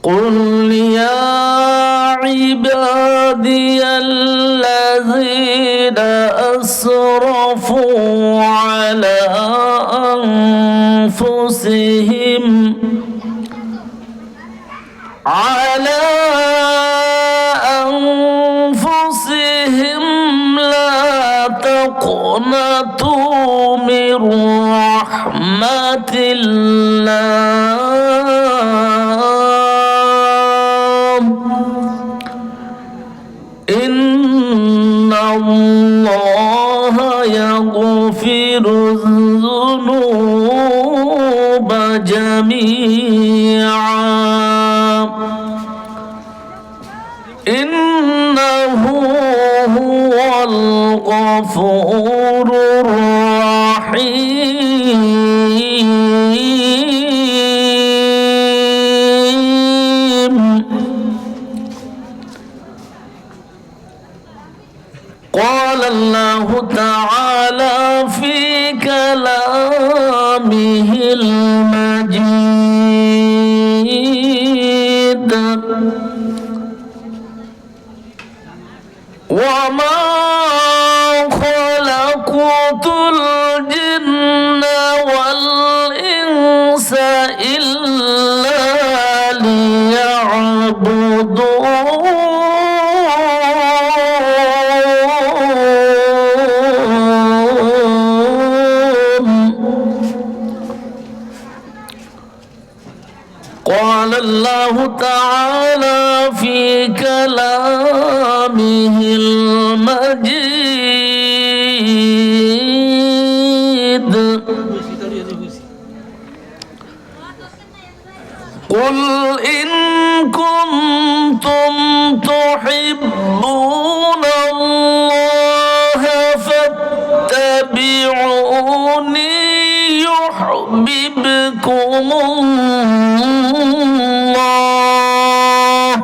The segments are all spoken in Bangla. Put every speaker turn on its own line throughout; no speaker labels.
قل يا عبادي الذين أسرفوا على أنفسهم لا تقنطوا من رحمة الله إن الله يغفر الذنوب جميعا إنه هو الغفور الرحيم قال الله تعالى في كلامه المجيد وما خلقت الجن والإنس إلا ليعبدون قال الله تعالى في كلامه المجيد قل إن كنتم تحبون الله فاتبعوني يحببكم الله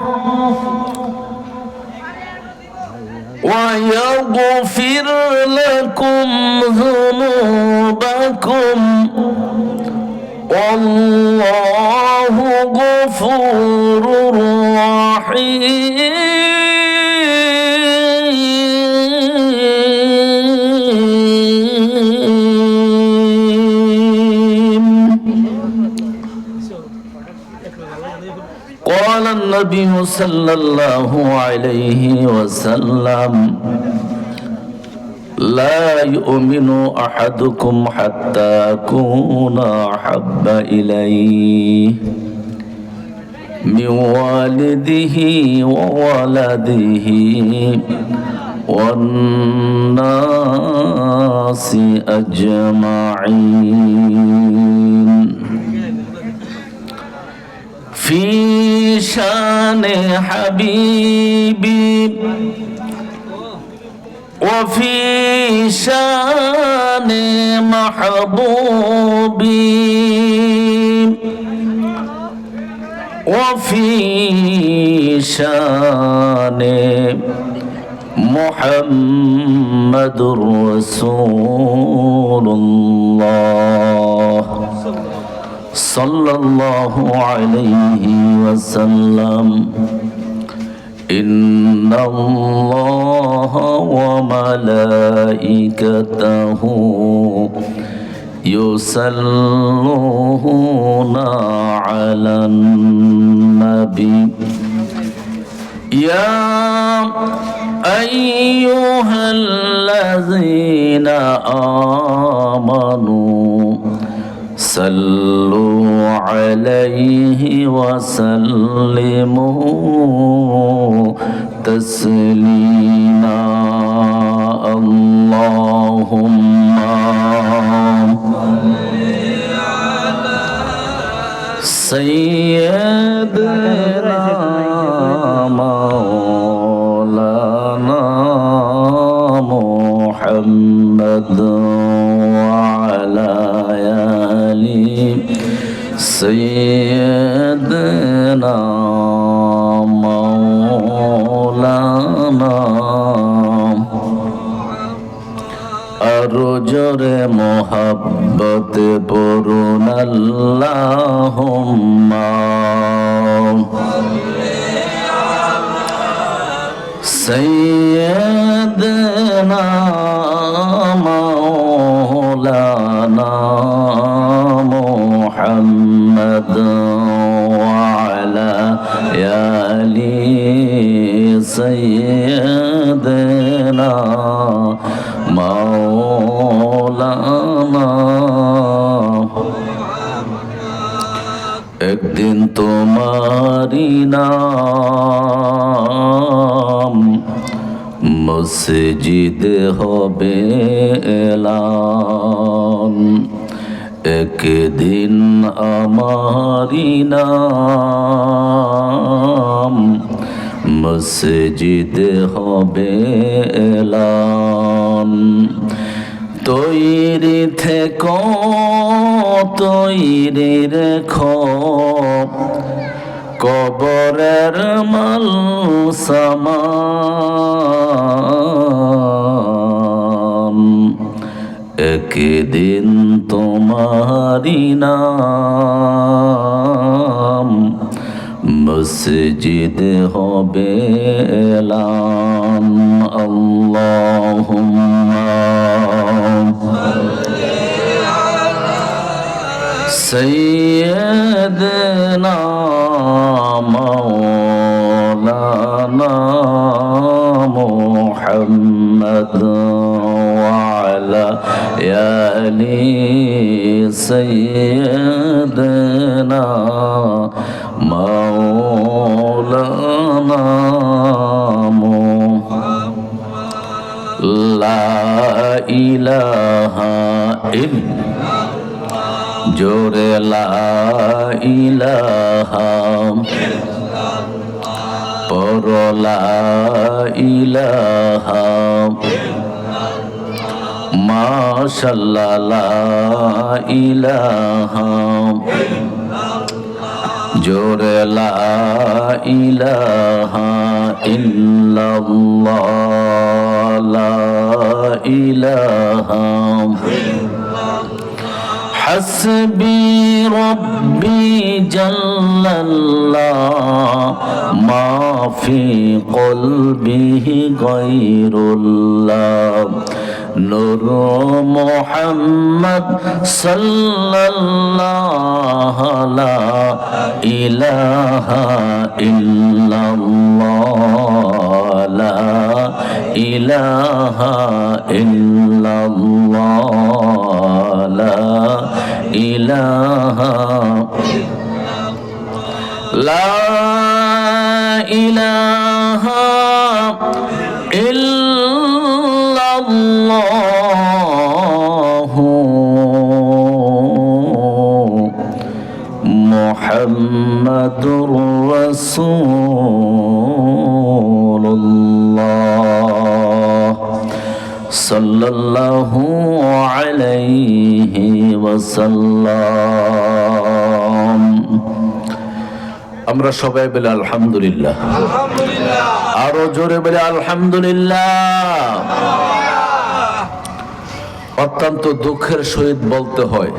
ويغفر لكم ذنوبكم والله غفور رحيم قال النبي صلى الله عليه وسلم لا يؤمن أحدكم حتى أكون أحب إليه من والده وولده والناس أجمعين في شان حبيبي وفي شان محبوبي وفي شان محمد رسول الله صلى الله عليه وسلم إن الله وملائكته يصلون على النبي يا أيها الذين آمنوا صلوا عليه وسلموا تسليما اللهم سيدنا مولانا محمد وعلى آله سيدنا مولانا আরো জোরে মোহাব্বতে পড়ুন আল্লাহুম্মা سيدنا مولانا محمد وعلى آل سيدنا مولانا একদিন তোমারি নাম মসজিদে হবে এলান, একদিন আমারি নাম মসজিদে হবে এলান। তৈরি থেকো তৈরি রেখো কবরের মাল সামান, একদিন তোমারি নাম মসজিদ হবে এলান। আল্লাহুম্মা সাইয়্যিদনা মাওলানা মুহাম্মদ ওয়া আলা আলি সাইয়্যিদনা মাওলানা লা ইলাহা ইল্লাল্লাহ, জোরে লা ইলাহা, পর লা ইলাহা, মাশাআল্লাহ লা ইলাহা, জোরে লা ইলাহা ইল্লাল্লাহ, লা ইলাহা হাসবি রব্বি জাল্লাল্লাহ মা ফি কলবিহি গায়রুল্লাহ, নূর মুহাম্মদ সাল্লাল্লাহু লা ইলাহা ইল্লাল্লাহ, লা ইলাহা ইল্লাল্লাহ, লা ইলাহা, লা ইলাহা ইল্লাল্লাহু মুহাম্মাদুর রাসূলুল্লাহ সাল্লাল্লাহু আলাইহি ওয়াসাল্লাম। আমরা সবাই বলে আলহামদুলিল্লাহ, আরো জোরে বলে আলহামদুলিল্লাহ। অত্যন্ত দুঃখের সহিত বলতে হয়,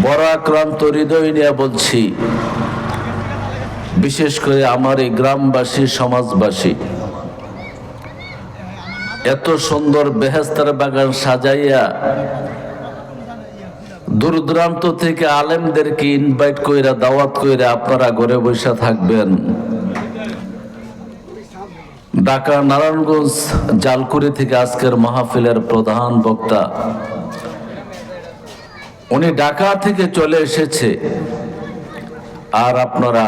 বড় আক্রান্ত হৃদয় নিয়ে বলছি, বিশেষ করে আমার এই গ্রামবাসী সমাজবাসী এত সুন্দর বেহেশতের বাগান সাজাইয়া দূর দূরান্ত থেকে আলেমদেরকে ইনভাইট কইরা দাওয়াত কইরা আপনারা ঘরে বসে থাকবেন। ঢাকা নারায়ণগঞ্জ জালকুড়ি থেকে আজকের মাহফিলের প্রধান বক্তা, উনি ঢাকা থেকে চলে এসেছে, আর আপনারা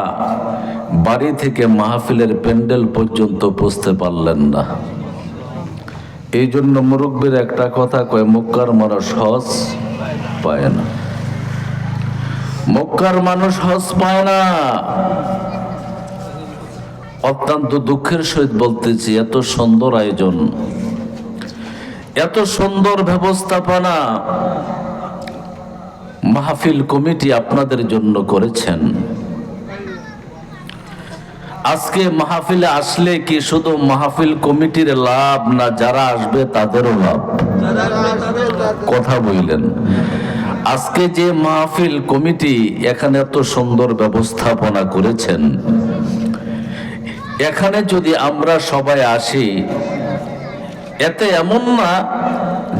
বাড়ি থেকে মাহফিলের প্যান্ডেল পর্যন্ত পৌঁছতে পারলেন না। এই জন্য মুরব্বীর একটা কথা কয়, মক্কার মানুষ হজ পায় না, মক্কার মানুষ হজ পায় না। অত্যন্ত দুঃখের সহিত বলতেছি, এত সুন্দর আয়োজন, এত সুন্দর ব্যবস্থাপনা মাহফিল কমিটি আপনাদের জন্য করেছেন। আজকে মাহফিলে আসলে কি শুধু মাহফিল কমিটির লাভ না, যারা আসবে তাদেরও লাভ? কথা বললেন। আজকে যে মাহফিল কমিটি এখানে এত সুন্দর ব্যবস্থাপনা করেছেন, এখানে যদি আমরা সবাই আসি, এতে এমন না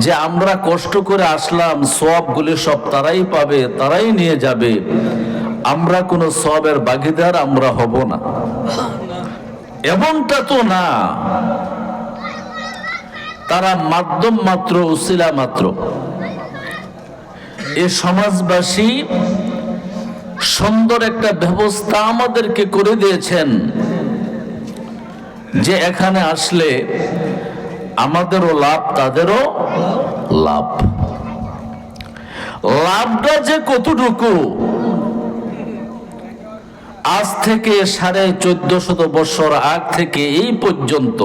যে আমরা কষ্ট করে আসলাম, সওয়াবগুলি সব তারাই পাবে, তারাই নিয়ে যাবে, আমরা কোনো সওয়াবের ভাগীদার আমরা হব না, এমনটা তো না। তারা মাধ্যম মাত্র, উসিলা মাত্র। এ সমাজবাসী সুন্দর একটা ব্যবস্থা আমাদেরকে করে দিয়েছেন যে এখানে আসলে আমাদেরও লাভ, তাদেরও লাভ। লাভটা যে কতটুকু, আজ থেকে 1450 বছর আগ থেকে এই পর্যন্ত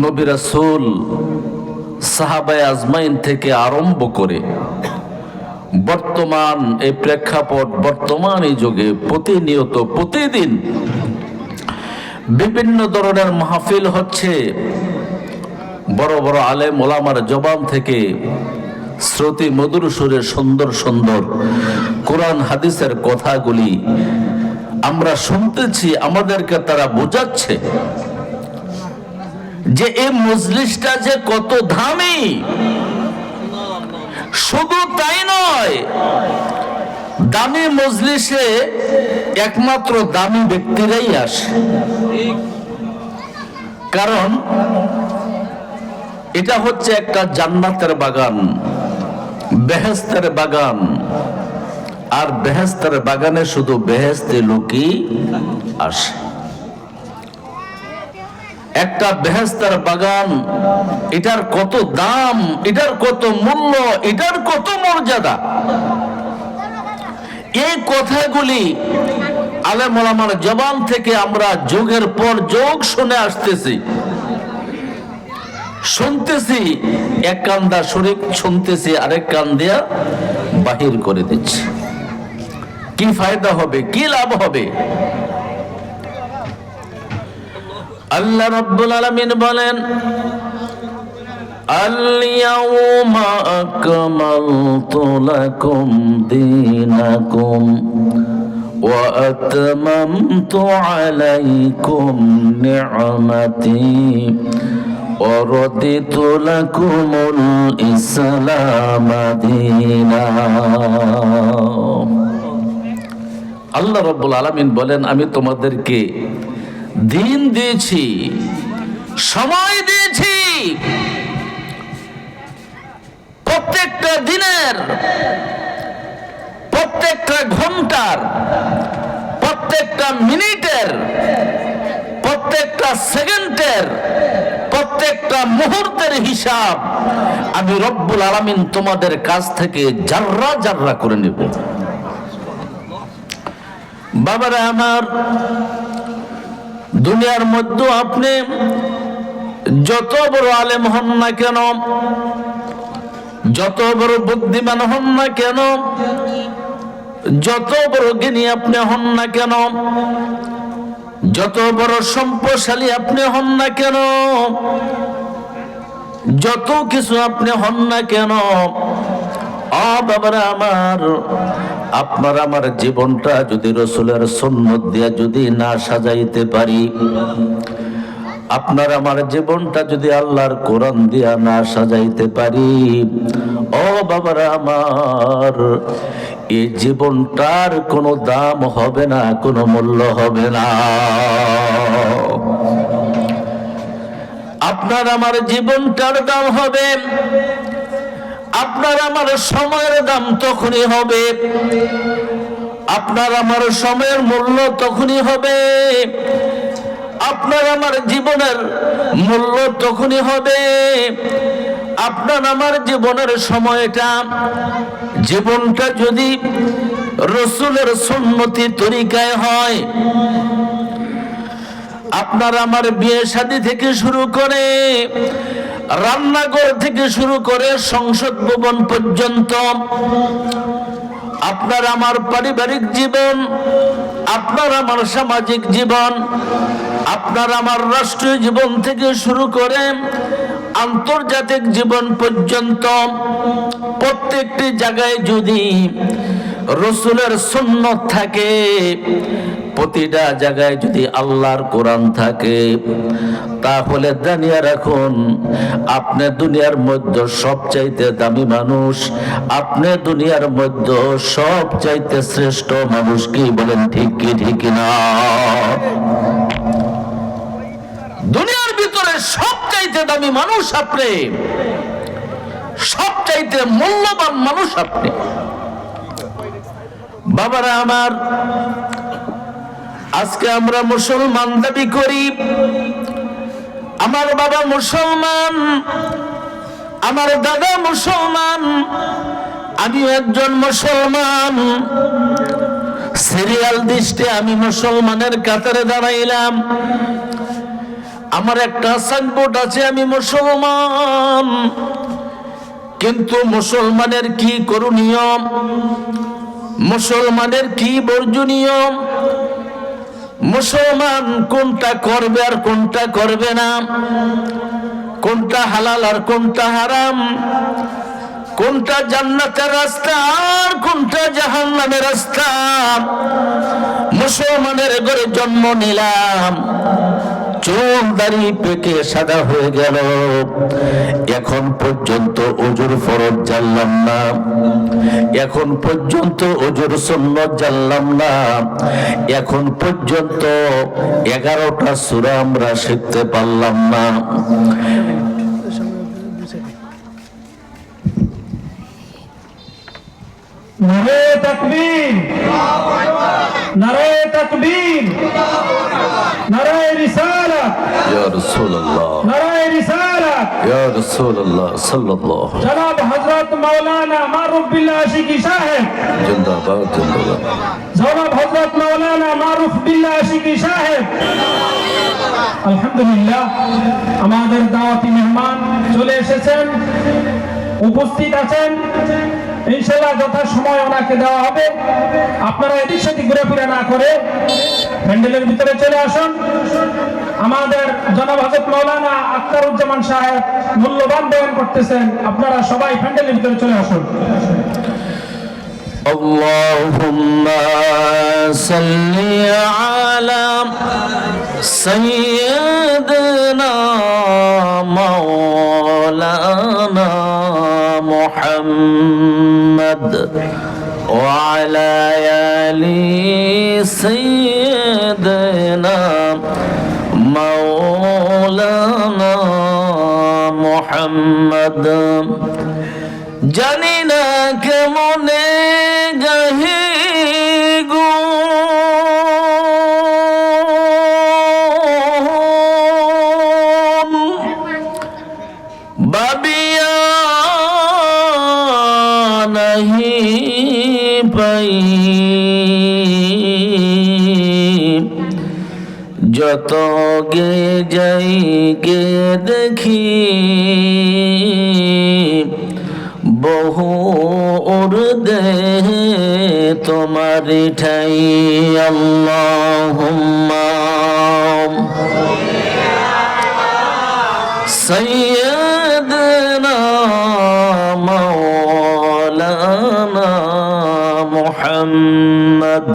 নবী রাসূল, সাহাবায়ে আজমাইন থেকে আরম্ভ করে বর্তমান এই প্রেক্ষাপট, বর্তমান এই যুগে প্রতিনিয়ত প্রতিদিন বিভিন্ন ধরনের মাহফিল হচ্ছে। বড় বড় আলেম ওলামার জবান থেকে শ্রুতি মধুর সুরে সুন্দর সুন্দর কোরআন হাদিসের কথাগুলি আমরা শুনতেছি, আমাদেরকে তারা বোঝাচ্ছে যে এই মজলিসটা যে কত দামি। শুধু তাই নয়, দামি মজলিসে একমাত্র দামি ব্যক্তিরাই আসে, কারণ এটা হচ্ছে একটা জান্নাতের বাগান, বেহেশতের বাগান। আর বেহেশতের বাগানে শুধু বেহেশতি লোকই আসে। একটা বেহেশতের বাগান, এটার কত দাম, এটার কত মূল্য, এটার কত মর্যাদা, এই কথাগুলি আলেম ওলামার জবান থেকে আমরা যুগের পর যুগ শুনে আসতেছি, শুনতেছি। এক কান দা শরীফ শুনতেছি, আরেক কান দিয়া বাহির করে দিচ্ছি। কি ফায়দা হবে, কি লাভ হবে? আল্লাহ রাব্বুল আলামিন বলেন, আল-ইয়াওমা আকমালতু লাকুম দীনাকুম ওয়া আতমামতু আলাইকুম নি'মাতি ওয়া রাদিতু লাকুমুল ইসলাম দীনা। আল্লাহ রাব্বুল আলামিন বলেন, আমি তোমাদেরকে দিন দিয়েছি, সময় দিয়েছি, প্রত্যেকটা দিনের, প্রত্যেকটা ঘন্টার, প্রত্যেকটা মিনিটের, প্রত্যেকটা সেকেন্ডের, প্রত্যেকটা মুহূর্তের হিসাব আমি রব্বুল আলামিন তোমাদের কাছ থেকে জাররা জাররা করে নেব। বাবারা আমার, দুনিয়ার মধ্যে আপনি যত বড় আলেম হন না কেন, যত বড় বুদ্ধিমান হন না কেন, যত বড় জ্ঞানী আপনি হন না কেন, যত বড় সম্পদশালী আপনি হন না কেন, যত কিছু আপনি হন না কেন, বাবারা আমার, আপনার আমার জীবনটা যদি রসুলের সুন্নত দিয়ে যদি না সাজাইতে পারি, আপনার আমার জীবনটা যদি আল্লাহর কোরআন দিয়া না সাজাইতে পারি, ও বাবারা আমার, এই জীবনটার কোনো দাম হবে না, কোনো মূল্য হবে না। আপনার আমার জীবনটার দাম হবে, আপনার আমার সময়ের দাম তখনই হবে, আপনার আমার সময়ের মূল্য তখনই হবে, আপনার আমার জীবনের মূল্য তখনই হবে, আপনার আমার জীবনের সময়টা, জীবনটা যদি রসুলের সুন্নতি তরিকায় হয়। আপনার আমার বিয়ে শাদী থেকে শুরু করে, রান্নাঘর থেকে শুরু করে সংসদ ভবন পর্যন্ত, আপনার আমার পারিবারিক জীবন, আপনার আমার সামাজিক জীবন, আপনার আমার রাষ্ট্রীয় জীবন থেকে শুরু করে আন্তর্জাতিক জীবন পর্যন্ত প্রত্যেকটি জায়গায় যদি রসুলের সুন্নত থাকে, প্রতিটা জায়গায় যদি আল্লাহর কোরআন থাকে, তাহলে জানিয়ে রাখুন আপনি দুনিয়ার মধ্যে সবচাইতে দামি মানুষ, আপনি দুনিয়ার মধ্যে সবচাইতে শ্রেষ্ঠ মানুষ। কি বলেন, ঠিক কি ঠিক না? দুনিয়ার ভিতরে সবচাইতে দামি মানুষ আপনি, সবচাইতে মূল্যবান মানুষ আপনি। বাবারা আমার, আজকে আমরা মুসলমান দাবি করি, আমার বাবা মুসলমান, আমার দাদা মুসলমান, আমিও একজন মুসলমান। সিরিয়াল দৃষ্টে আমি মুসলমানের কাতারে দাঁড়াইলাম। আমার একটা সাইনবোর্ড আছে, আমি মুসলমান। কিন্তু মুসলমানের কি করণীয়, মুসলমানের কি বর্জনীয়, মুসলমান কোনটা করবে আর কোনটা করবে না, কোনটা হালাল আর কোনটা হারাম, কোনটা জান্নাতের রাস্তা আর কোনটা জাহান্নামের রাস্তা। মুসলমানের ঘরে জন্ম নিলাম, চুল দাড়ি পেকে সাদা হয়ে গেল, এখন পর্যন্ত ওজুর ফরজ জানলাম না, এখন পর্যন্ত ওজুর সুন্নত জানলাম না, এখন পর্যন্ত 11টা সূরা আমরা শিখতে পারলাম না।
নারে তাকবীর, নারে তাকবীর, নারে রিসালাত,
ইয়া রাসূলুল্লাহ,
নারে রিসালাত,
ইয়া রাসূলুল্লাহ সাল্লাল্লাহু
জনাব হযরত মাওলানা মারুফ বিল্লাহ আশিকি সাহেব
জিন্দাবাদ, জিন্দাবাদ।
জনাব হযরত মাওলানা মারুফ বিল্লাহ আশিকি সাহেব। আলহামদুলিল্লাহ, আমাদের দাওয়াতি মেহমান চলে এসেছেন, উপস্থিত আছেন। ইনশাআল্লাহ যথা সময় ওনাকে দেওয়া হবে। আপনারা এদিক সেদিক ঘুরেফিরে না করে প্যান্ডেলের ভিতরে চলে আসুন। আমাদের জনাব হযরত মাওলানা আখতারুজ্জামান সাহেব মূল্যবান বয়ান করতেছেন, আপনারা সবাই প্যান্ডেলের ভিতরে চলে আসুন।
আল্লাহুম্মা সাল্লি আলা সাইয়্যিদিনা মাওলানা মুহাম্মদ ওয়া আলা আলি সাইয়্যিদিনা মাওলানা মুহাম্মদ। জানি না কেমনে গাহি গো বাবিয়া নাহি পাই, যত গে যাই গে দেখি বহু উর্দে তোমারি ঠাই। আল্লাহুম্মা সাইয়্যিদিনা মাওলানা মুহাম্মদ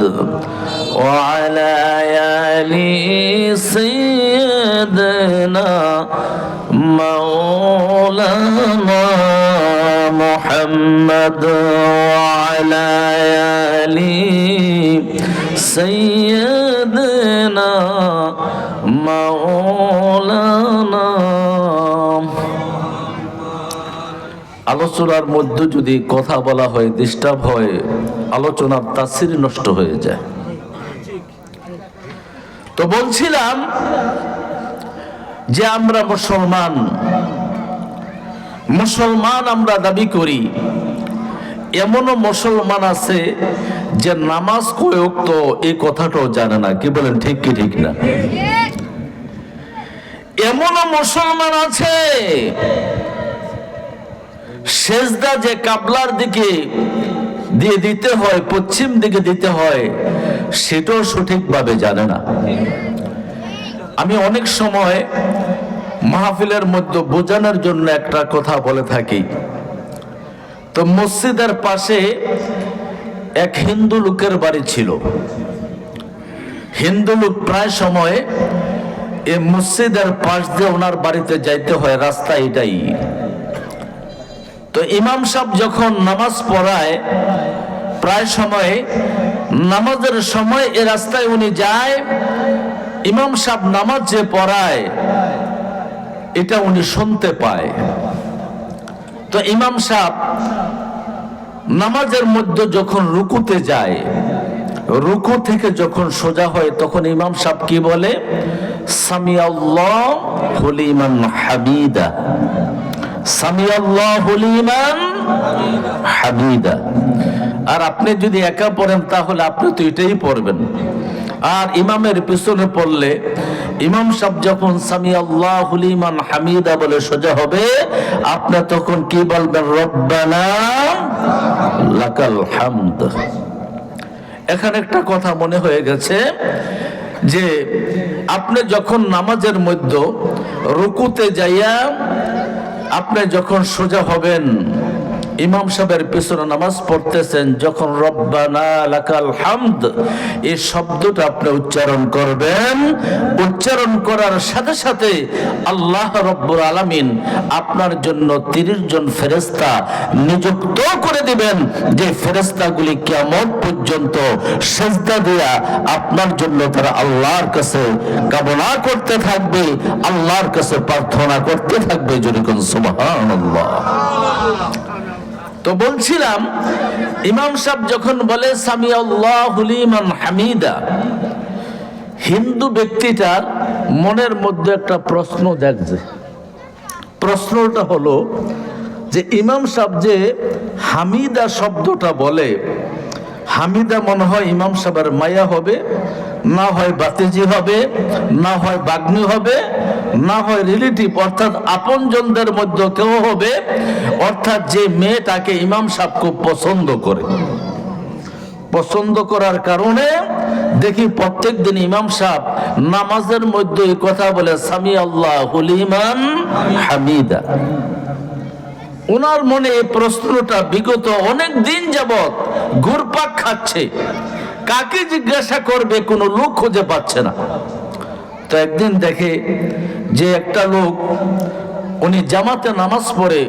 ওয়া আলা আলি সাইয়্যিদিনা মাওলানা মুহাম্মদ ওয়া আলা আলি সাইয়্যিদিনা মাওলানা। আলোচনার মধ্যে যদি কথা বলা হয়, ডিস্টার্ব হয়, আলোচনার তাসির নষ্ট হয়ে যায়। তো বলছিলাম যে আমরা মুসলমান, মুসলমান আমরা দাবি করি। এমনও মুসলমান আছে যে নামাজ কয় ওয়াক্ত এই কথাটাও জানে না। কি বলেন, ঠিক কি ঠিক না? এমনও মুসলমান আছে সেজদা যে কাবলার দিকে দিয়ে দিতে হয়, পশ্চিম দিকে দিতে হয়, সেটাও সঠিকভাবে জানে না। আমি অনেক সময় মাহফিলের মধ্যে বোঝানোর জন্য একটা কথা বলে থাকি। তো মসজিদের পাশে এক হিন্দু লোকের বাড়ি ছিল। হিন্দু লোক প্রায় সময় এই মসজিদের পাশ দিয়ে ওনার বাড়িতে যাইতে হয়, রাস্তা এটাই। তো ইমাম সাহেব যখন নামাজ পড়ায়, প্রায় সময় নামাজের সময় এই রাস্তায় উনি যায়, ইমাম সাহেব নামাজ যে পড়ায় এটা উনি শুনতে পায়। তো ইমাম সাহেব নামাজের মধ্যে যখন রুকুতে যায়, রুকু থেকে যখন সোজা হয়, তখন ইমাম সাহেব কি বলে? সামিআল্লাহু লিমান হামিদা, সামিআল্লাহু লিমান হামিদা। আর আপনি যদি একা পড়েন তাহলে আপনি তো এটাই পড়বেন। আর ইমামের পিছনে পড়লে ইমাম সাহেব যখন সামিআল্লাহু লিমান হামিদা বলে সোজা হবে, আপনি তখন কি বলবেন? রব্বানা লাকাল হামদ। এখানে একটা কথা মনে হয়ে গেছে যে আপনি যখন নামাজের মধ্যে রুকুতে যাইয়া আপনি যখন সোজা হবেন, ইমাম সাহেবের পিছনে নামাজ পড়তেছেন, যখন রব্বানা লাকাল হামদ এই শব্দটা আপনি উচ্চারণ করবেন, উচ্চারণ করার সাথে সাথে আল্লাহ রব্বুল আলামিন আপনার জন্য 30 জন ফেরেশতা নিযুক্ত করে দিবেন, যে ফেরেশতাগুলি কিয়ামত পর্যন্ত সিজদা দিয়া আপনার জন্য তারা আল্লাহর কাছে কামনা করতে থাকবে, আল্লাহর কাছে প্রার্থনা করতে থাকবে। যেরকম সুবহানাল্লাহ। তো বলছিলাম, ইমাম সাহেব যখন বলে সামিআল্লাহু লিমান হামিদা, হিন্দু ব্যক্তিটার মনের মধ্যে একটা প্রশ্ন জাগছে। প্রশ্নটা হলো যে ইমাম সাহেব যে হামিদা শব্দটা বলে, হামিদা মনে হয় ইমাম সাহেবের মায়া হবে, না হয় বাতিজি হবে, না হয় বাগ্নি হবে, না হয় রিলেটিভ অর্থাৎ আপনজনদের মধ্যে কেউ হবে, অর্থাৎ যে মেয়েটাকে ইমাম সাহেব খুব পছন্দ করে। পছন্দ করার কারণে দেখি প্রত্যেক দিন ইমাম সাহেব নামাজের মধ্যে এই কথা বলে সামিআল্লাহু লিমান হামিদা। ওনার মনে এই প্রশ্নটা বিগত অনেক দিন যাবত ঘুরপাক খাচ্ছে, কাকে জিজ্ঞাসা করবে কোনো লোক খুঁজে পাচ্ছে না। তো একদিন দেখে যে একটা লোক, উনি জামাতে নামাজ পড়ে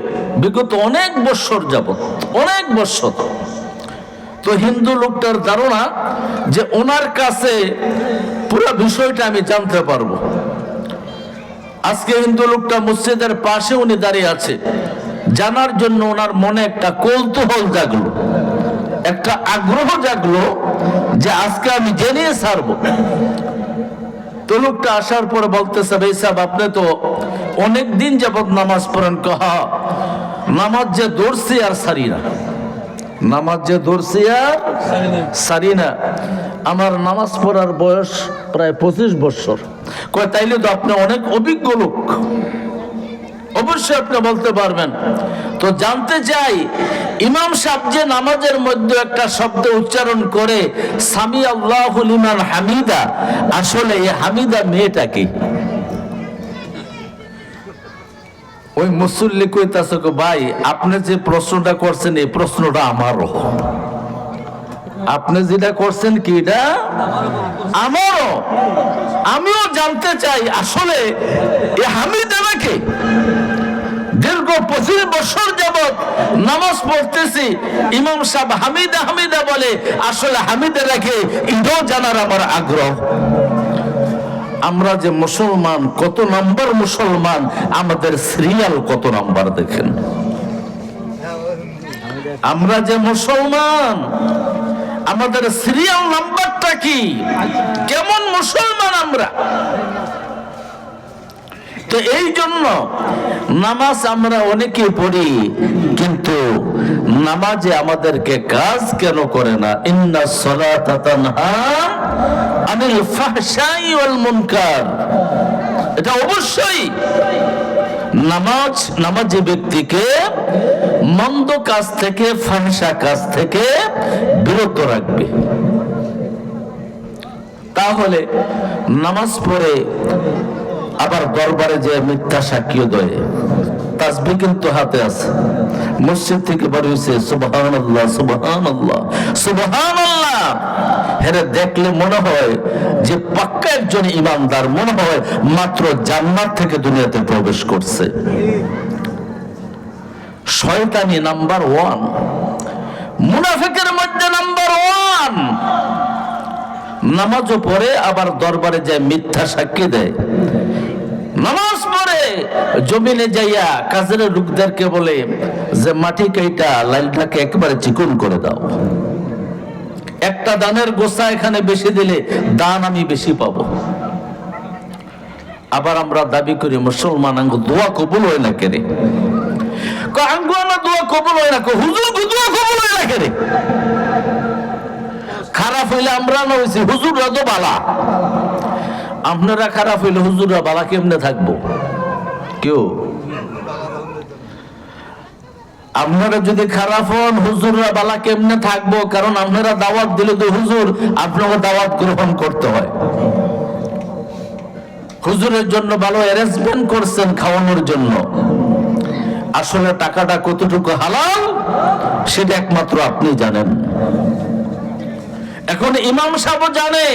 বিগত অনেক বছর যাবত, অনেক বছর। তো হিন্দু লোকটার ধারণা যে ওনার কাছে পুরো বিষয়টা আমি জানতে পারবো। আজকে হিন্দু লোকটা মসজিদের পাশে উনি দাঁড়িয়ে আছে, জানার জন্য ওনার মনে একটা কৌতূহল জাগলো, একটা আগ্রহ জাগলো যে আজকে আমি জেনে ছাড়বো। তো লোকটা আসার পরে বলতেছে, ভাই সাহেব আপনি তো অনেক দিন যাবত নামাজ পড়েন। কহা নামাজ যে দৌড়ছি আর সারি না, নামাজ যে দৌড়ছি আর সারি না। আমার নামাজ পড়ার বয়স প্রায় 25 বছর। কয় তাইলে তো আপনি অনেক অভিজ্ঞ লোক, অবশ্যই আপনি বলতে পারবেন। তো জানতে চাই, ইমাম সাহেব যে নামাজের মধ্যে একটা শব্দ উচ্চারণ করে সামিআল্লাহু লিমান হামিদা, আসলে এই হামিদা মেয়েটা কি? ওই মুসল্লি কইতাছে, ভাই আপনি যে প্রশ্নটা করছেন এই প্রশ্নটা আমারও। আপনি যেটা করছেন কি এটা আমারও, আমিও জানতে চাই আসলে এই হামিদা নাকি। দীর্ঘ 25 বছর যাবত নামাজ পড়তেছি, ইমাম সাহেব হামিদা হামিদা বলে, আসলে হামিদা রাখে এটাও জানার আমার আগ্রহ। আমরা যে মুসলমান, কত নাম্বার মুসলমান, আমাদের সিরিয়াল কত নাম্বার দেখেন। আমরা যে মুসলমান, আমাদের সিরিয়াল নাম্বারটা কি, কেমন মুসলমান আমরা। তো এই জন্য নামাজ আমরা অনেকে পড়ি, কিন্তু নামাজে আমাদেরকে কাজ কেন করে না? ইন্নাস সালাতা তানহা আনিল ফাহশাই ওয়াল মুনকার। এটা অবশ্যই নামাজি ব্যক্তিকে মন্দ কাজ থেকে, ফাহশা কাজ থেকে বিরত রাখবে। তাহলে নামাজ পড়ে আবার দরবারে যে মিথ্যা সাক্ষী দেয়, তাসবিহ কিন্তু হাতে আছে, মসজিদ থেকে বার হয়েছে, সুবহানাল্লাহ সুবহানাল্লাহ সুবহানাল্লাহ। হেরে দেখলে মনে হয় যে পাক্কা একজন ইমানদার, মনে হয় মাত্র জান্নাত থেকে দুনিয়াতে প্রবেশ করছে। শয়তানি নাম্বার 1, মুনাফিকের মধ্যে নাম্বার 1। নামাজও পড়ে আবার দরবারে যায় মিথ্যা সাক্ষী দেয়। নামাজ পড়ে জমিনে যাইয়া কাজের লোকদেরকে বলে যে মাটি কাইটা লাইলটাকে একবারে চিকন করে দাও, একটা দানের গোছা এখানে বেশি দিলে দান আমি বেশি পাবো। আবার আমরা দাবি করি মুসলমান, আঙ্গু দোয়া কবুল হয় না কেরে, আঙ্গু না দোয়া কবুল হয় না, হুজুর দোয়া কবুল হয় না কেরে। খারাপ হইলে আমরা না হয়েছি, হুজুররা তো বালা। আপনারা খারাপ হইলে হুজুররা বালা কেমনে থাকবো? কেউ আপনারা যদি খারাপ হন, হুজুররা বালা কেমনে থাকবো? কারণ আপনারা দাওয়াত দিলে তো হুজুর আপনাকে দাওয়াত গ্রহণ করতে হয়। হুজুরের জন্য ভালো অ্যারেঞ্জমেন্ট করছেন খাওয়ানোর জন্য, আসলে টাকাটা কতটুকু হালাল সেটা একমাত্র আপনি জানেন। এখন ইমাম সাহেব জানে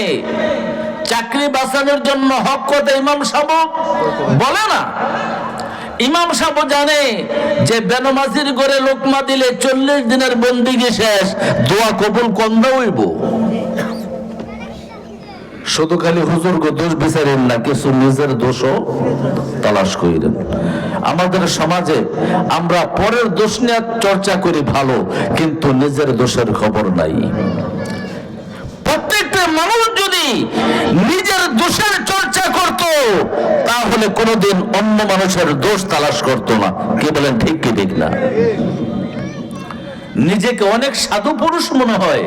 চাকরি বাঁচানোর জন্য হক কথা ইমাম সাহেব বলে না। ইমাম সাহেব জানে যে বেনমাজির ঘরে লোকমা দিলে 40 দিনের বন্দিগি শেষ, দোয়া কবুল কন্দা হইব। শুধু খালি হুজুর গো দোষ বিচারেন না, কিছু নিজের দোষও তালাশ করেন। আমাদের সমাজে আমরা পরের দোষ নিয়ে চর্চা করি ভালো, কিন্তু নিজের দোষের খবর নাই। প্রত্যেকটা মানুষ যদি নিজের দোষের চর্চা করত, তাহলে কোনোদিন অন্য মানুষের দোষ তালাশ করত না। কি বলেন, ঠিক কি ঠিক না? নিজেকে অনেক সাধু পুরুষ মনে হয়,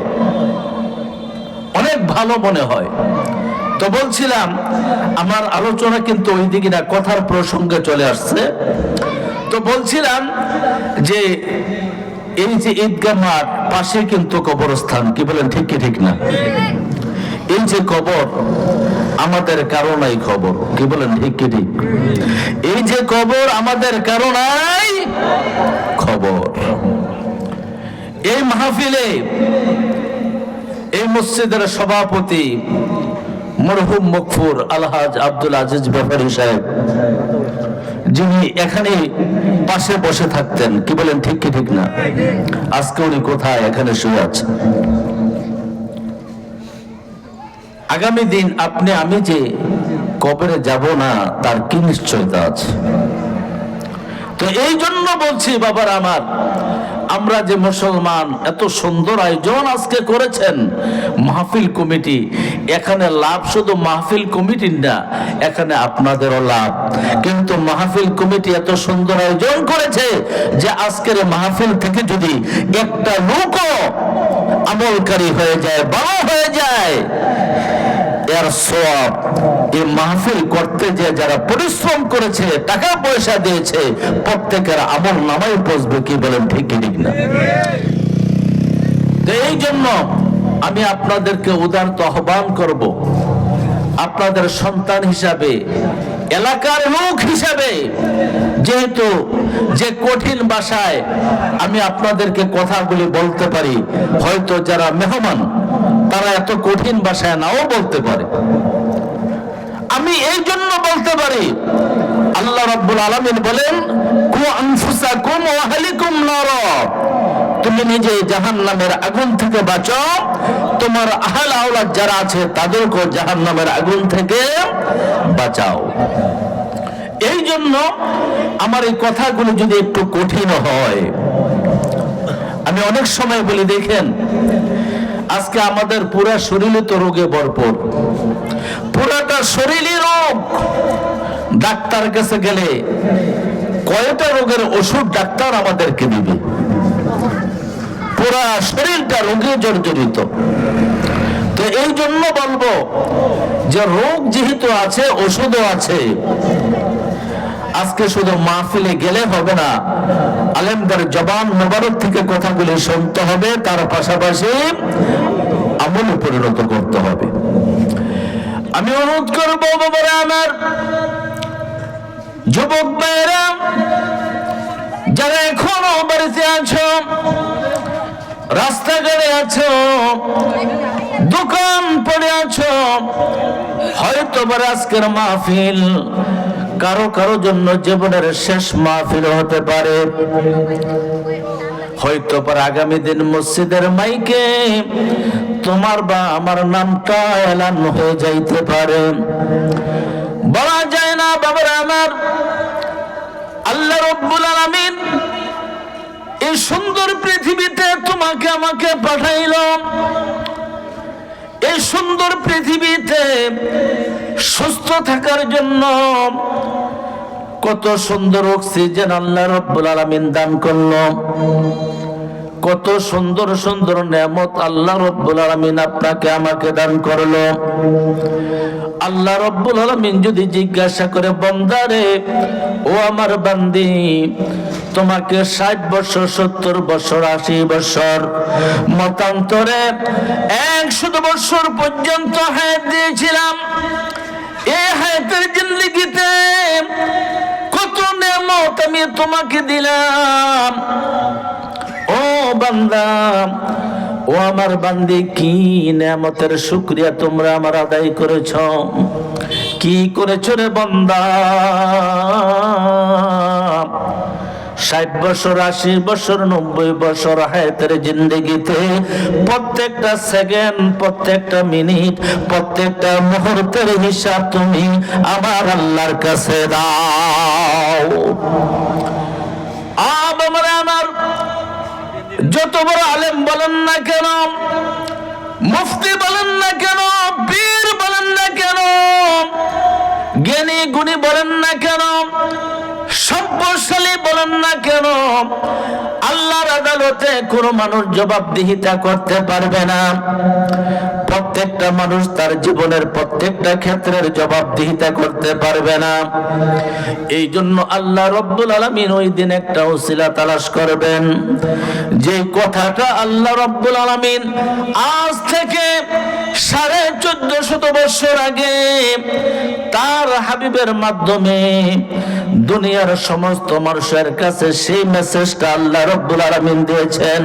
অনেক ভালো মনে হয়। তো বলছিলাম আমার আলোচনা কিন্তু ওই দিকে না, কথার প্রসঙ্গে চলে আসছে। তো বলছিলাম যে এই যে ঈদগাহ মাঠ পাশে কিন্তু কবরস্থান, কি বলেন, ঠিক কি ঠিক না? এই যে কবর আমাদের কারো নাই খবর, কি বলেন, ঠিক কি ঠিক? এই যে কবর আমাদের কারো নাই খবর। এই মাহফিলে এই মসজিদের সভাপতি মরহুম মকফুর আলহাজ আব্দুল আজিজ ব্যাপারী সাহেব, যিনি এখানে পাশে বসে থাকতেন, কি বলেন, ঠিক কি ঠিক না? আজকে উনি কোথায়? এখানে শুয়ে আছে। আগামী দিন আপনি আমি যে কবরে যাব না, তার কি নিশ্চয়তা আছে? তো এই জন্য বলছি বাবার আমার, আমরা যে মুসলমান, এত সুন্দর আয়োজন আজকে করেছেন মাহফিল কমিটি, এখানে লাভ শুধু মাহফিল কমিটির না, এখানে আপনাদেরও লাভ। কিন্তু মাহফিল কমিটি এত সুন্দর আয়োজন করেছে যে আজকের মাহফিল থেকে যদি একটা লোকও আমলকারী হয়ে যায়, ভালো হয়ে যায়, এর সওয়াব এই মাহফিল করতে যে যারা পরিশ্রম করেছে, টাকা পয়সা দিয়েছে, প্রত্যেকের আমল নামায় পৌঁছবে। কি বলেন, ঠিক কি ঠিক না? তো এই জন্য আমি আপনাদেরকে উদারত আহ্বান করব, আপনাদের সন্তান হিসাবে, এলাকার লোক হিসাবে, যেহেতু যে কঠিন ভাষায় আমি আপনাদেরকে কথাগুলি বলতে পারি, হয়তো যারা মেহমান তারা এত কঠিন ভাষায় নাও বলতে পারে। আমি এই জন্য বলতে পারি, আল্লাহ রাব্বুল আলামিন বলেন, কু আনফুসাকুম ওয়া আহলিকুম নার, তুমি নিজে জাহান্নামের আগুন থেকে বাঁচাও, তোমার আহল আওলাদ যারা আছে তাদেরকে জাহান্নামের আগুন থেকে বাঁচাও। এই জন্য আমার এই কথাগুলো যদি একটু কঠিন হয়, আমি অনেক সময় বলি, দেখেন আজকে আমাদের পুরা শরীরে তো রোগে ভরপুর, পুরাটা শরীরে রোগ। ডাক্তার কাছে গেলে কয়টা রোগের ওষুধ ডাক্তার আমাদেরকে দিবে? পুরা শরীরটা রোগে জর্জরিত। তো এই জন্য বলবো যে রোগ যেহেতু আছে, ওষুধও আছে। আজকে শুধু মাহফিলে গেলে হবে না, আলেমদের জবান মোবারক থেকে কথাগুলি শুনতে হবে, তার পাশাপাশি আমলে পরিণত করতে হবে। আমি অনুরোধ করবো বাবারা আমার, যুবক ভাইয়েরা, যারা এখনো বাড়িতে আছো, রাস্তাঘাটে আছো, দোকান পড়ে আছো, হয়তো আজকের মাহফিল কারো কারো জন্য জীবনের শেষ মাহফিল হতে পারে। হয়তো আগামী দিন মসজিদের মাইকে তোমার বা আমার নামটা এলান হয়ে যাইতে পারে। বলা যায় না বাবারা আমার, আল্লাহ রাব্বুল আলামিন এই সুন্দর পৃথিবীতে তোমাকে আমাকে পাঠাইল। এই সুন্দর পৃথিবীতে সুস্থ থাকার জন্য কত সুন্দর অক্সিজেন আল্লাহ রাব্বুল আলামিন দান করলো, কত সুন্দর সুন্দর নেয়ামত আল্লাহ রাব্বুল আলামিন আপনাকে আমাকে দান করলো। আল্লাহ রাব্বুল আলামিন যদি জিজ্ঞাসা করে, বান্দারে ও আমার বান্দি, তোমাকে 60 বছর 70 বছর 80 বছর মতান্তরে 100 বছর পর্যন্ত হায়াত দিয়েছিলাম, এই হায়াতের জিন্দেগিতে কত নেয়ামত আমি তোমাকে দিলাম। ও বান্দা, ও আমার বান্দি, কি নেয়ামতের শুকরিয়া তোমরা আমার আদায় করেছ, কি করেছ রে বান্দা? 60 বছর 80 বছর 90 বছর হায়াতের জিন্দেগিতে প্রত্যেকটা সেকেন্ড, প্রত্যেকটা মিনিট, প্রত্যেকটা মুহূর্তের হিসাব তুমি আমার আল্লাহর কাছে দাও। আমার যত বড় আলেম বলেন না কেন, মুফতি বলেন না কেন, পীর বলেন না কেন, জ্ঞানী গুণী বলেন না কেন, সম্পদশালী বলেন না কেন, আল্লাহর আদালতে কোনো মানুষ জবাবদিহিতা করতে পারবে না। প্রত্যেকটা মানুষ তার জীবনের প্রত্যেকটা ক্ষেত্রের জবাবদিহিতা করতে পারবে না। এই জন্য আল্লাহ রাব্বুল আলামিন ওই দিন একটা ওসিলা তালাশ করবেন, যে কথাটা আল্লাহ রাব্বুল আলামিন আজ থেকে 1450 বছর আগে তার হাবিবের মাধ্যমে দুনিয়ার সমস্ত মানুষের কাছে সেই মেসেজটা আল্লাহ রাব্বুল আলামিন দিয়েছেন।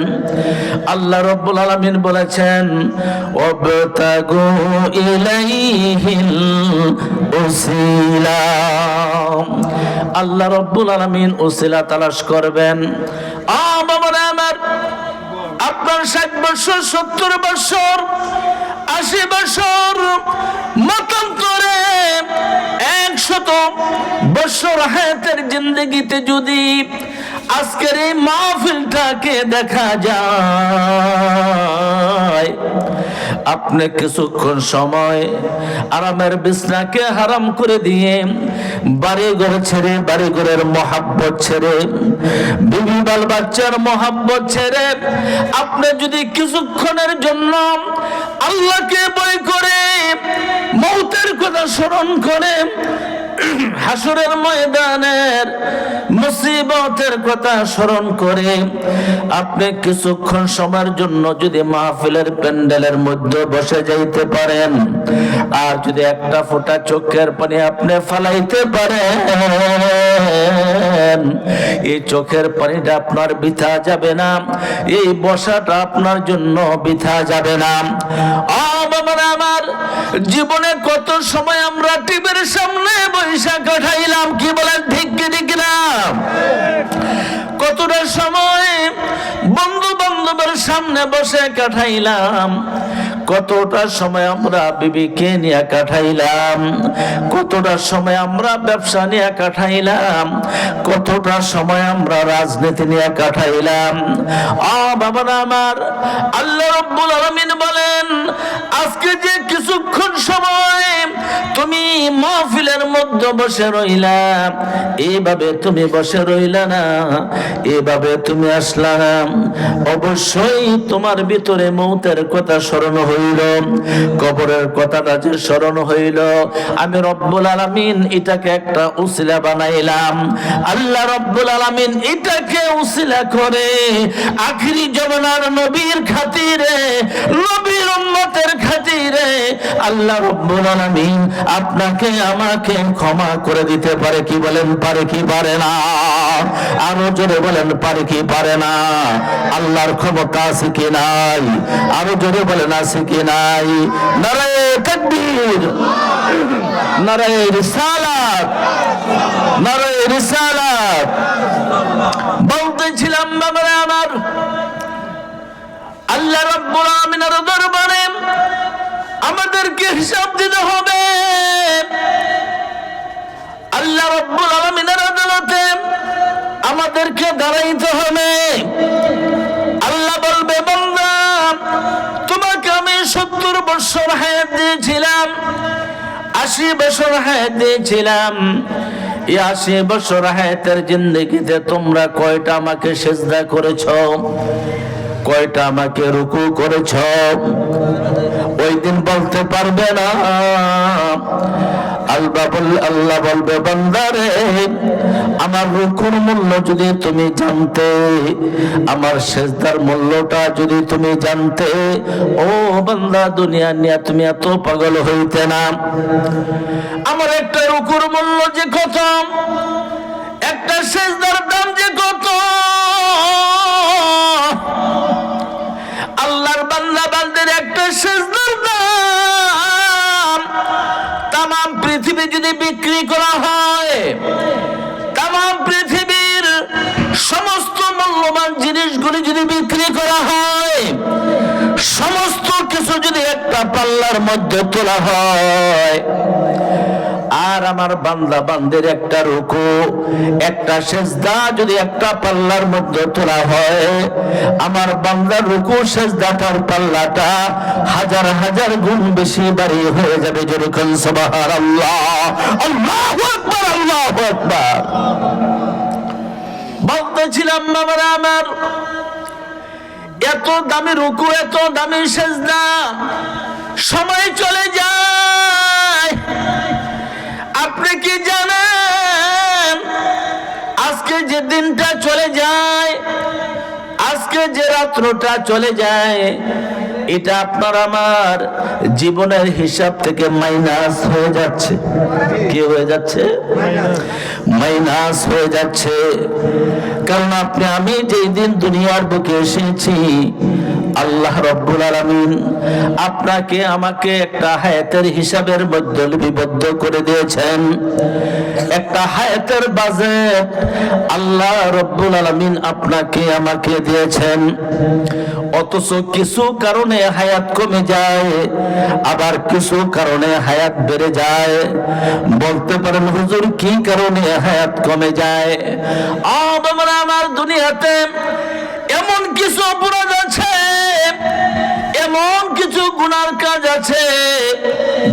আল্লাহ রাব্বুল আলামিন বলেছেন, ওয়াবতাগু ইলাইহিল উসিলা। আল্লাহ রাব্বুল আলামিন উসিলা তালাশ করবেন। বাবারা আমার, আপনার 60 বছর 70 বছর 80 বছর মতান্তরে 100 বছর হায়াতের জিন্দেগিতে যদি আজকের এই মাহফিলটাকে দেখা যায়, আপনি কিছুক্ষণ সময় আরামের বিছনাকে হারাম করে দিয়ে বাড়ি ঘর ছেড়ে, বাড়ি ঘরের মহাব্বত ছেড়ে, বিবি বাল বাচ্চার মহাব্বত ছেড়ে আপনি যদি কিছুক্ষণের জন্য আল্লাহকে ভয় করে, মৌতের কথা স্মরণ করে, হাসরের ময়দানের মুসিবতের কথা স্মরণ করে আপনি কিছুক্ষণ সময়ের জন্য যদি মাহফিলের প্যান্ডেলের মধ্যে বসে যাইতে পারেন, আর যদি একটা ফোঁটা চোখের পানি আপনি ফালাইতে পারেন, এই চোখের পানিটা আপনার বৃথা যাবে না, এই বসাটা আপনার জন্য বৃথা যাবে না। আমার জীবনে কত সময় আমরা টিভির সামনে বৈশা কাটাইলাম, কি বলেন, ঠিক কি ঠিক না? কতটা সময় বন্ধু বান্ধবের সামনে বসে কাটাইলাম, কতটা সময় আমরা বিবিকে নিয়ে কাটাইলাম, কতটা সময় আমরা ব্যবসা নিয়ে কাটাইলাম, কতটা সময় আমরা রাজনীতি নিয়ে কাটাইলাম। বাবারা আমার, আল্লাহ রাব্বুল আলামিন বলেন, আজকে যে কিছুক্ষণ সময় তুমি মাহফিলের মধ্যে বসে রইলা, এইভাবে তুমি বসে রইলা না, এইভাবে তুমি আসলা না, অবশ্যই তোমার ভিতরে মৌতের কথা স্মরণ হইল, কবরের কথাটা যে স্মরণ হইল। আমি রব্বুল আলামিন এটাকে একটা উসিলা বানাইলাম। আল্লাহ রব্বুল আলামিন এটাকে উসিলা করে আখিরি জমানার নবীর খাতিরে, নবীর উম্মতের খাতিরে আল্লাহ রব্বুল আলামিন আপনাকে আমাকে ক্ষমা করে দিতে পারে, কি বলেন, পারে কি পারে না? আরো জোরে বলেন পারে কি পারে না? আল্লাহর ক্ষমতা আছে কি নাই? আরো জোরে বলেন আছে কি নাই? নারায়ে তাকবীর, নারায়ে রিসালাত, নারায়ে রিসালাত। বলতেছিলাম বাবারা আমার, আল্লাহ রাব্বুল আলামিনের দরবারে আমাদেরকে হিসাব দিতে হবে। আল্লাহ রাব্বুল আলামিনের আদালতে আমাদেরকে দাঁড়াইতে হবে। আল্লাহ বলবে, বান্দা তোমাকে আমি 70 বছর হায়াত দিয়েছিলাম, 80 বছর হায়াত দিয়েছিলাম। এই 80 বছর হায়াতের জিন্দেগিতে তোমরা কয়টা আমাকে সিজদা করেছো? কয়টা আমাকে রুকু করেছ? ওই দিন বলতে পারবে না। আল্লাহ বলবে, বান্দারে আমার রুকুর মূল্য যদি তুমি জানতে, আমার সিজদার মূল্যটা যদি তুমি জানতে, ও বান্দা দুনিয়া নিয়ে তুমি এত পাগল হইতে না। আমার একটা রুকুর মূল্য যে কত, একটা সিজদার দাম যে কত, আল্লাহর বান্দা বান্দার একটা সিজদার দাম তামাম পৃথিবী যদি বিক্রি করা হয়, তামাম পৃথিবীর সমস্ত মূল্যবান জিনিসগুলি যদি বিক্রি করা হয়, সমস্ত কিছু যদি একটা পাল্লার মধ্যে তোলা হয়, আর আমার বান্দা বান্দের একটা রুকু একটা সিজদা যদি একটা পাল্লার মধ্যে তোলা হয়, আমার বান্দার রুকু সিজদাটার পাল্লাটা হাজার হাজার গুণ বেশি বাড়ি হয়ে যাবে। যেরকম সুবহানাল্লাহ, আল্লাহু আকবার, আল্লাহু আকবার। বলতেছিলাম বাবারা আমার, এত দামি রুকু এত দামি সিজদা, সময় চলে যায়। আপনি কি জানেন আজকে যে দিনটা চলে যায়, আজকে যে রাত্রটা চলে যায়, এটা আপনার আমার জীবনের হিসাব থেকে মাইনাস হয়ে যাচ্ছে। কি হয়ে যাচ্ছে? মাইনাস হয়ে যাচ্ছে। কারণ আপনি আমি যেই দিন দুনিয়ার বুকে এসেছি, আল্লাহ রাব্বুল আলামিন আপনাকে আমাকে একটা হায়াতের হিসাবের মধ্যে লিপিবদ্ধ করে দিয়েছেন। একটা হায়াতের বাজেট আল্লাহ রাব্বুল আলামিন আপনাকে আমাকে দিয়েছেন। অথচ কিছু কারণে হায়াত কমে যায়, আবার কিছু কারণে হায়াত বেড়ে যায়। বলতে পারেন হুজুর কি কারণে হায়াত কমে যায়? আমার দুনিয়াতে এমন কিছু অপরাধ আছে, এমন কিছু গুনার কাজ আছে,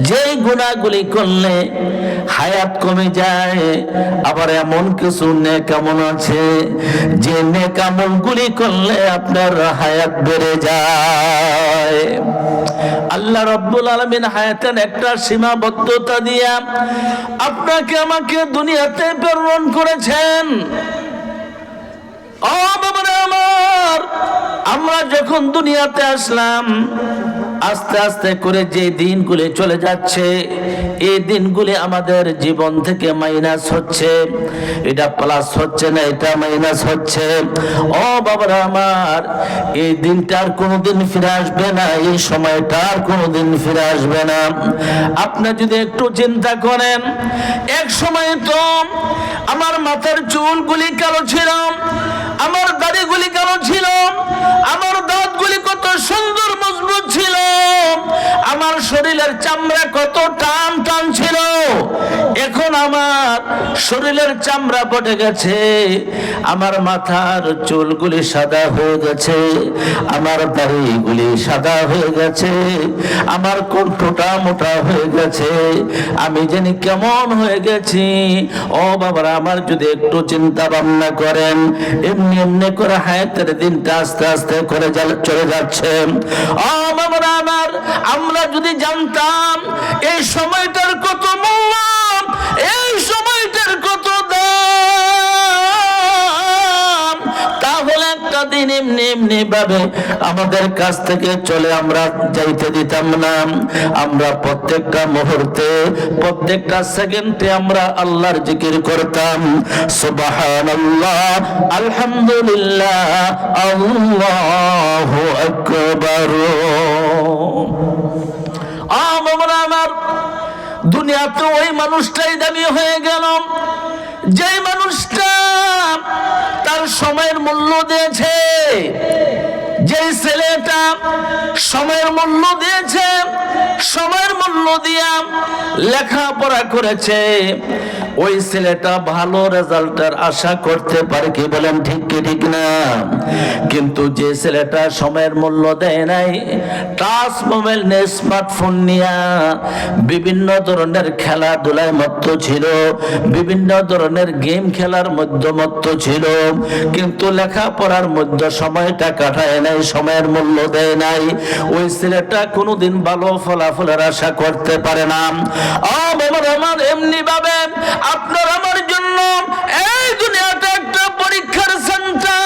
যেই গুনাহগুলি করলে হায়াত কমে যায়। আবার এমন কিছু নেক আমল আছে, যে নেক আমলগুলি করলে আপনার হায়াত বেড়ে যায়। আল্লাহ রাব্বুল আলামিন হায়াতের একটা সীমাবদ্ধতা দিয়া আপনাকে আমাকে দুনিয়াতে প্রেরণ করেছেন। ও বাবারা আমার, আমরা যখন দুনিয়াতে আসলাম, আস্তে আস্তে করে যে দিনগুলি চলে যাচ্ছে, এই দিনগুলি আমাদের জীবন থেকে মাইনাস হচ্ছে। এটা প্লাস হচ্ছে না, এটা মাইনাস হচ্ছে। ও বাবারা আমার, এই দিনটা আর কোনোদিন ফিরে আসবে না, এই সময়টা আর কোনোদিন ফিরে আসবে না। আপনি যদি একটু চিন্তা করেন, এক সময় তো আমার মাথার চুলগুলি কালো ছিল, আমার দাড়িগুলি কালো ছিল, আমার দাঁতগুলি কত সুন্দর মজবুত ছিল, আমার শরীরের চামড়া কত টান টান ছিল। এখন আমার শরীরের চামড়া পড়ে গেছে, আমার মাথার চুলগুলি সাদা হয়ে গেছে, আমার দাড়িগুলি সাদা হয়ে গেছে, আমার কণ্ঠটা মোটা হয়ে গেছে, আমি জানি কেমন হয়ে গেছি। ও বাবারা আমার, যদি একটু চিন্তা ভাবনা করেন, এমনি এমনি করে হায়াতের দিনটা আস্তে আস্তে করে চলে যাচ্ছে। ও বাবারা আমার, আমরা যদি জানতাম এই সময়টার কত মূল্য, এই সময়টার কত দাম, তাহলে একটা দিন এমনি ভাবে আমাদের কাছ থেকে চলে আমরা যাইতে দিতাম না। আমরা প্রত্যেকটা মুহূর্তে প্রত্যেকটা সেকেন্ডে আমরা আল্লাহর জিকির করতাম, সুবহানাল্লাহ, আলহামদুলিল্লাহ, আল্লাহু আকবার। আমার দুনিয়াতে ওই মানুষটাই দামি হয়ে গেল যে মানুষটা তার সময়ের মূল্য দিয়েছে, যে ছেলেটা সময়ের মূল্য দিয়েছে, সময়ের মূল্য দিয়া লেখাপড়া করেছে, ওই ছেলেটা ভালো রেজাল্টের আশা করতে পারে, কি বলেন ঠিক কি ঠিক না? কিন্তু যে ছেলেটা সময়ের মূল্য দেয় নাই, টাচ মোবাইল নিয়ে স্মার্টফোন নিয়ে বিভিন্ন ধরনের খেলাধুলায় মত্ত ছিল, বিভিন্ন ধরনের গেম খেলার মধ্যে মত্ত ছিল, কিন্তু লেখাপড়ার মধ্যে সময়টা কাটায় নাই, সময়ের মূল্য দেয় নাই, ওই ছেলেটা কোনোদিন ভালো ফলাফলের আশা করতে পারে না। আমার এমনি ভাবে আপনার আমার জন্য এই দুনিয়াটা একটা পরীক্ষার সেন্টার।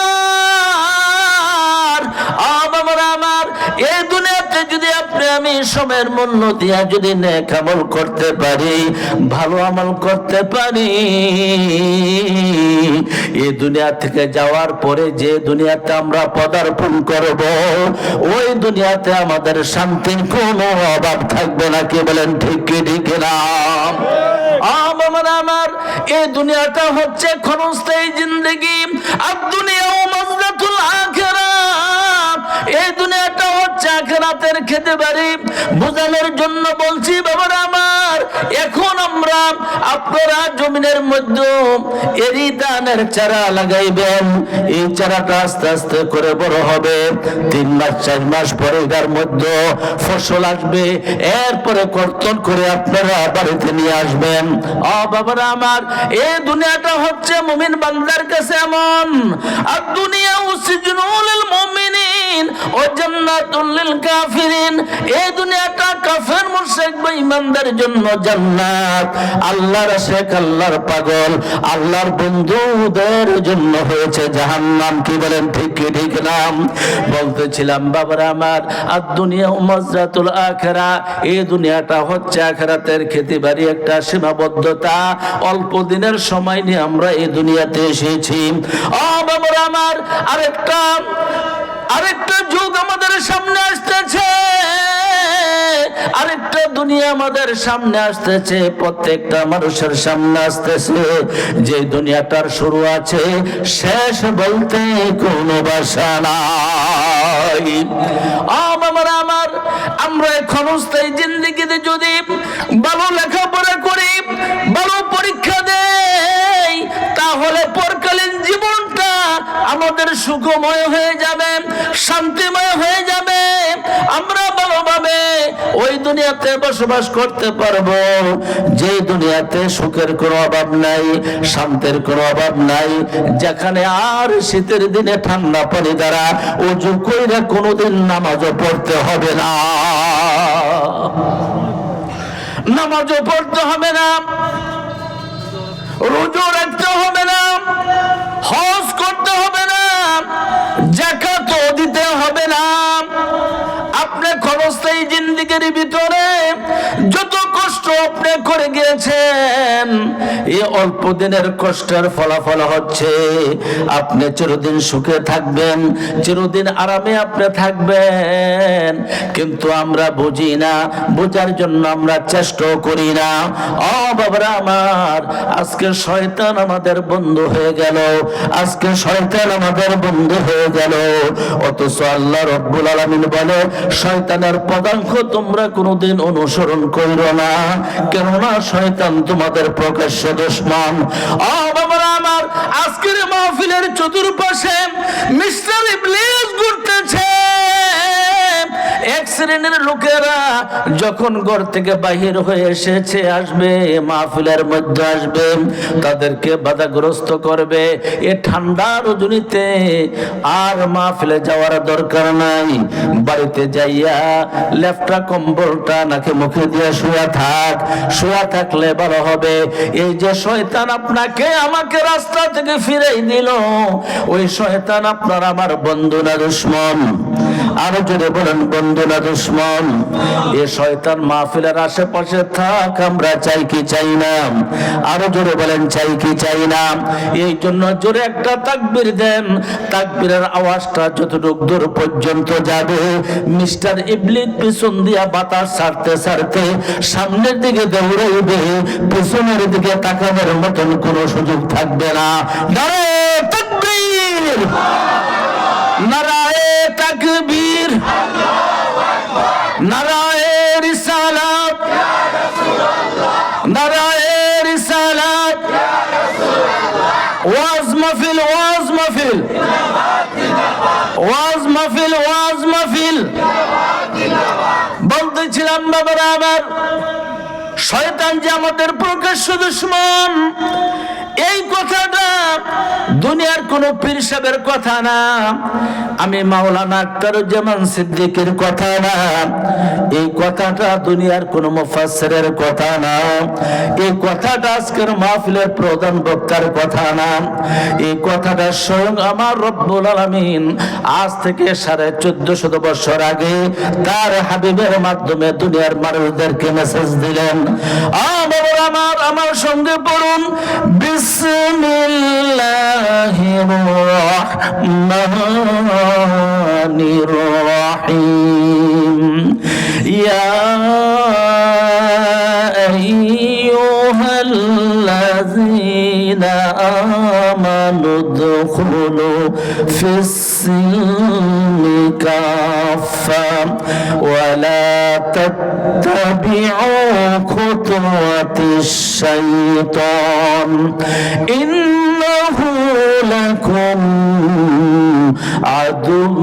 আমার এই দুনিয়াতে যদি আপনি আমি সময়ের মূল্য দিয়া যদি নেক আমল করতে পারি, ভালো আমল করতে পারি, এই দুনিয়া থেকে যাওয়ার পরে যে দুনিয়াতে আমরা পদার্পণ করব, ওই দুনিয়াতে আমাদের শান্তির কোনো অভাব থাকবে না, কি বলেন ঠিক কি ঠিক না? আমার এই দুনিয়াটা হচ্ছে ক্ষণস্থায়ী জিন্দেগি, আর দুনিয়া মাজরাতুল আখিরাত, এই দুনিয়াটা হচ্ছে আখিরাতের খেতে বাড়ি। বোঝানোর জন্য বলছি বাবার আমার, এখন আমরা আপনারা জমিনের মধ্যে এরি ধানের চারা লাগাইবেন, এই চারাটা আস্তে আস্তে করে বড় হবে, 3 মাস 4 মাস পরে এটার মধ্যে ফসল আসবে, এরপরে কর্তন করে আপনারা বাড়িতে নিয়ে আসবেন। বাবারা আমার, এই দুনিয়াটা হচ্ছে মুমিন বান্দার কাছে এমন, আর দুনিয়া সিজনুল মুমিনিন ও জান্নাতুল লিল কাফিরিন, এই দুনিয়াটা কাফের মুশরিক বেঈমানদের জন্য জান্নাত, আল্লাহর আশিক, আল্লাহর পাগল, আল্লাহর বন্ধুদের জন্য হয়েছে জাহান্নাম, কি বলেন ঠিক কি ঠিক না? বলতেছিলাম বাবারা আমার, আর দুনিয়া মাজরাতুল আখিরা, এই দুনিয়াটা হচ্ছে আখিরাতের খেতিবাড়ি, একটা সীমাবদ্ধতা, অল্প দিনের সময় নিয়ে আমরা এই দুনিয়াতে এসেছি। বাবারা আমার, আরেকটা যুগ আমাদের সামনে আসতেছে, আরেকটা দুনিয়া আমাদের সামনে আসতেছে, প্রত্যেকটা মানুষের সামনে আসতেছে, যে দুনিয়াটার শুরু আছে, শেষ বলতে কোনো ভাষা নাই। আমার আমরা ক্ষণস্থায়ী জিন্দেগিতে যদি ভালো লেখাপড়া করি, ভালো পরীক্ষা দেই, তাহলে পরকালীন জীবনটা আমাদের সুখময় হয়ে যাবে, শান্তিময় হয়ে যাবে, আমরা ভালোভাবে ওই দুনিয়াতে বসবাস করতে পারবো, যে দুনিয়াতে সুখের কোনো অভাব নাই, শান্তির কোনো অভাব নাই, যেখানে আর শীতের দিনে ঠান্ডা পানি দ্বারা ওযু কইরা কোনোদিন নামাজও পড়তে হবে না, নামাজও পড়তে হবে না, রোজা রাখতে হবে না, হজ করতে হবে না, যাকাতও দিতে হবে না। আপনি ক্ষণস্থায়ী জিন্দেগির ভিতরে যত কষ্ট আপনি করে গিয়েছেন, এই অল্প দিনের কষ্টের ফলাফল হচ্ছে আপনি চিরদিন সুখে থাকবেন, চিরদিন আরামে আপনি থাকবেন। কিন্তু আমরা বুঝি না, বোঝার জন্য আমরা চেষ্টাও করি না। বাবারা আমার, আজকে শয়তান আমাদের বন্ধু হয়ে গেল, আজকে শয়তান আমাদের বন্ধু হয়ে গেল, অথচ আল্লাহ রাব্বুল আলামিন বলে শয়তানের পদাঙ্ক তোমরা কোনোদিন অনুসরণ করো না, কেননা শয়তান তোমাদের প্রকাশ্য দুশমন। বাবারা আমার, আজকের মাহফিলের চতুর্পাশে মিস্টার ইবলিস ঘুরতেছে, এক শ্রেণীর লোকেরা যখন ঘর থেকে বাহির হয়ে এসেছে আসবে, মাহফিলের মধ্যে আসবে, তাদেরকে বাধাগ্রস্ত করবে। এ ঠান্ডা রজনীতে আর মাহফিলে যাওয়ার দরকার নাই, বাড়িতে যাইয়া লেফটা কম্বলটা নাকি মুখে দিয়ে শুয়ে থাক, শুয়ে থাকলে ভালো হবে। এই যে শয়তান আপনাকে আমাকে রাস্তা থেকে ফিরাই দিল, ওই শয়তান আপনার আমার বন্ধু না দুশমন? আরো জোরে বলেন, বন্ধু না দুশমন? এ শয়তান মাহফিলের আশেপাশে থাক, আমরা চাই কি চাই না? আরো জোরে বলেন, চাই কি চাই না? এই জন্য জোরে একটা তাকবীর দেন। তাকবীরের আওয়াজটা যতটুকু দূর পর্যন্ত যাবে, মিস্টার ইবলিস পিছন দিয়া বাতাস ছাড়তে ছাড়তে সামনের দিকে দৌড়াইবে, পিছনের দিকে তাকানোর মতন কোনো সুযোগ থাকবে না। নারে তাকবীর, নারায়ে তাকবীর, নারায়ে রিসালাত, নারায়ে রিসালাত। ওয়াজ মাহফিল, ওয়াজ মাহফিল, ওয়াজ মাহফিল, ওয়াজ মাহফিল। বলতেছিলাম বাবারা আমার, শয়তান যে আমাদের প্রকাশ্য দুশমন, এই কথাটা দুনিয়ার কোন পীর সাহেবের কথা না, আমি মাওলানা আখতারুজ্জামান সিদ্দিকের কথা না, এই কথাটা দুনিয়ার কোন মুফাসসিরের কথা না, এই কথাটা আজকের মাহফিলের প্রধান বক্তার কথা না, এই কথাটা স্বয়ং আমার রব্বুল আলামিন আজ থেকে 1450 বছর আগে তার হাবিবের মাধ্যমে দুনিয়ার মানুষদেরকে মেসেজ দিলেন। আমার সঙ্গে পড়ুন, বিসমিল্লাহির রহমানির রহিম। ইয়া আইয়ুহাল্লাযীনা আমানু দুখুলু ফিস-সিলমি কাফা ওয়া লা তাত্তাবিউ খুতুওয়াতিশ শাইতান ইন্নাহু লাকুম আদুউম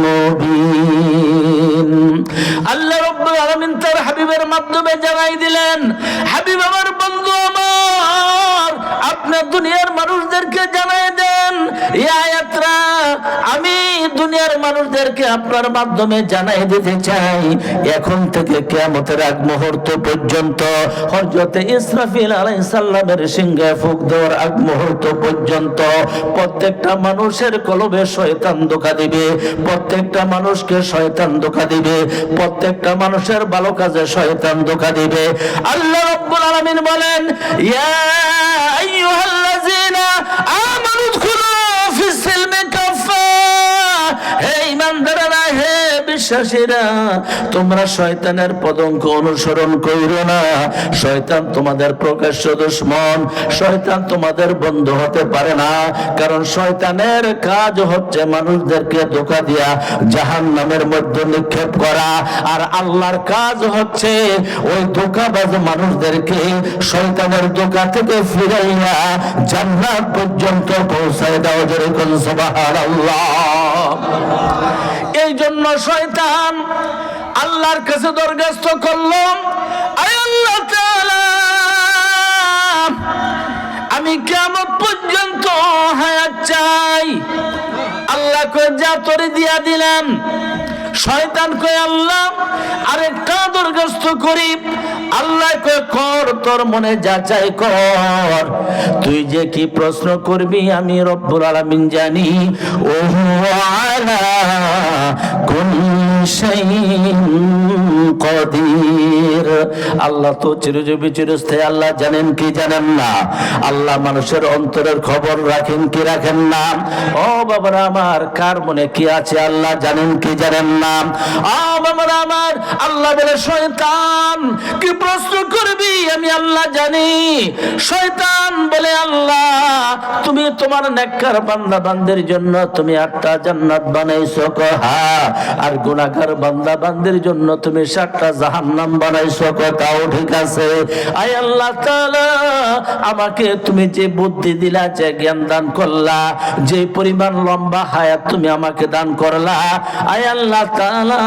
মুবিন। আল্লাহ রাব্বুল আলামিন তার হাবিবের মাধ্যমে জানাই দিলেন, হাবিব আমার, বন্ধু আমার, আপনার দুনিয়ার মানুষদেরকে জানাই দেন, এই আয়াতটা আমি দুনিয়ার মানুষদেরকে আপনার মাধ্যমে জানাই দিতে চাই, এখন থেকে কিয়ামতের আগ মুহূর্ত পর্যন্ত, হযরতে ইসরাফিল আলাইহিস সালামের সিংহে ফুঁক দেওয়ার আগ মুহূর্ত পর্যন্ত প্রত্যেকটা মানুষের কলবে শয়তান ধোঁকা দিবে, প্রত্যেকটা মানুষকে শয়তান ধোঁকা দিবে, প্রত্যেকটা মানুষের ভালো কাজে শয়তান ধোঁকা দিবে। আল্লাহ রাব্বুল আলামিন বলেন, ইয়া আইয়ুহাল্লাযীনা আমানু দুখুলু ফিস-সিলমি কাফা, হে ঈমানদাররা, হে বিশ্বাসীরা, তোমরা শয়তানের পদঙ্ক অনুসরণ কইরো না। শয়তান তোমাদের প্রকাশ্য দুশমন, শয়তান তোমাদের বন্ধু হতে পারে না, কারণ শয়তানের কাজ হচ্ছে মানুষদেরকে ধোঁকা দিয়া জাহান্নামের মধ্যে নিক্ষেপ করা, আর আল্লাহর কাজ হচ্ছে ওই ধোঁকাবাজ মানুষদেরকে শয়তানের ধোঁকা থেকে ফিরাইয়া জান্নাত পর্যন্ত পৌঁছায় দাও। জোরে বলুন সুবহানাল্লাহ। এই জন্য শয়তান আল্লাহর কাছে দরখাস্ত করলো, আয় আল্লাহ তাআলা, আমি কিয়ামত পর্যন্ত হায়াত চাই। আল্লাহ কয়, যা তোরে দিয়া দিলাম। শয়তান কয়, আল্লাহ আরেকটা দরখাস্ত করি। আল্লাহ কয়, কর, তোর মনে যা চাই কর, তুই যে কি প্রশ্ন করবি আমি রব্বুল আলামিন জানি। ও আলা কুল্লি শাইইন কাদির। আল্লাহ তো চিরজীবী চিরস্থায়ী, আল্লাহ জানেন কি জানেন না? আল্লাহ মানুষের অন্তরের খবর রাখেন কি রাখেন না? ও বাবারা আমার, কার মনে কি আছে আল্লাহ জানেন কি জানেন না? ও বাবারা আমার, আল্লাহ বলে, শয়তান কি প্রশ্ন করবি আমি আল্লাহ জানি। শয়তান বলে, আল্লাহ তুমি তোমার নেককার বান্দা বান্দের জন্য তুমি 8টা জান্নাত বানাইছো। হ্যাঁ, আর গুনাহগার গুনাহগার বান্দা বান্দির জন্য তুমি 7টা জাহান্নাম বানাইছো, কথাও ঠিক আছে। আয় আল্লাহ তাআলা, আমাকে তুমি যে বুদ্ধি দিলা, যে জ্ঞান দান করলা, যে পরিমাণ লম্বা হায়াত তুমি আমাকে দান করলা, আয় আল্লাহ তাআলা,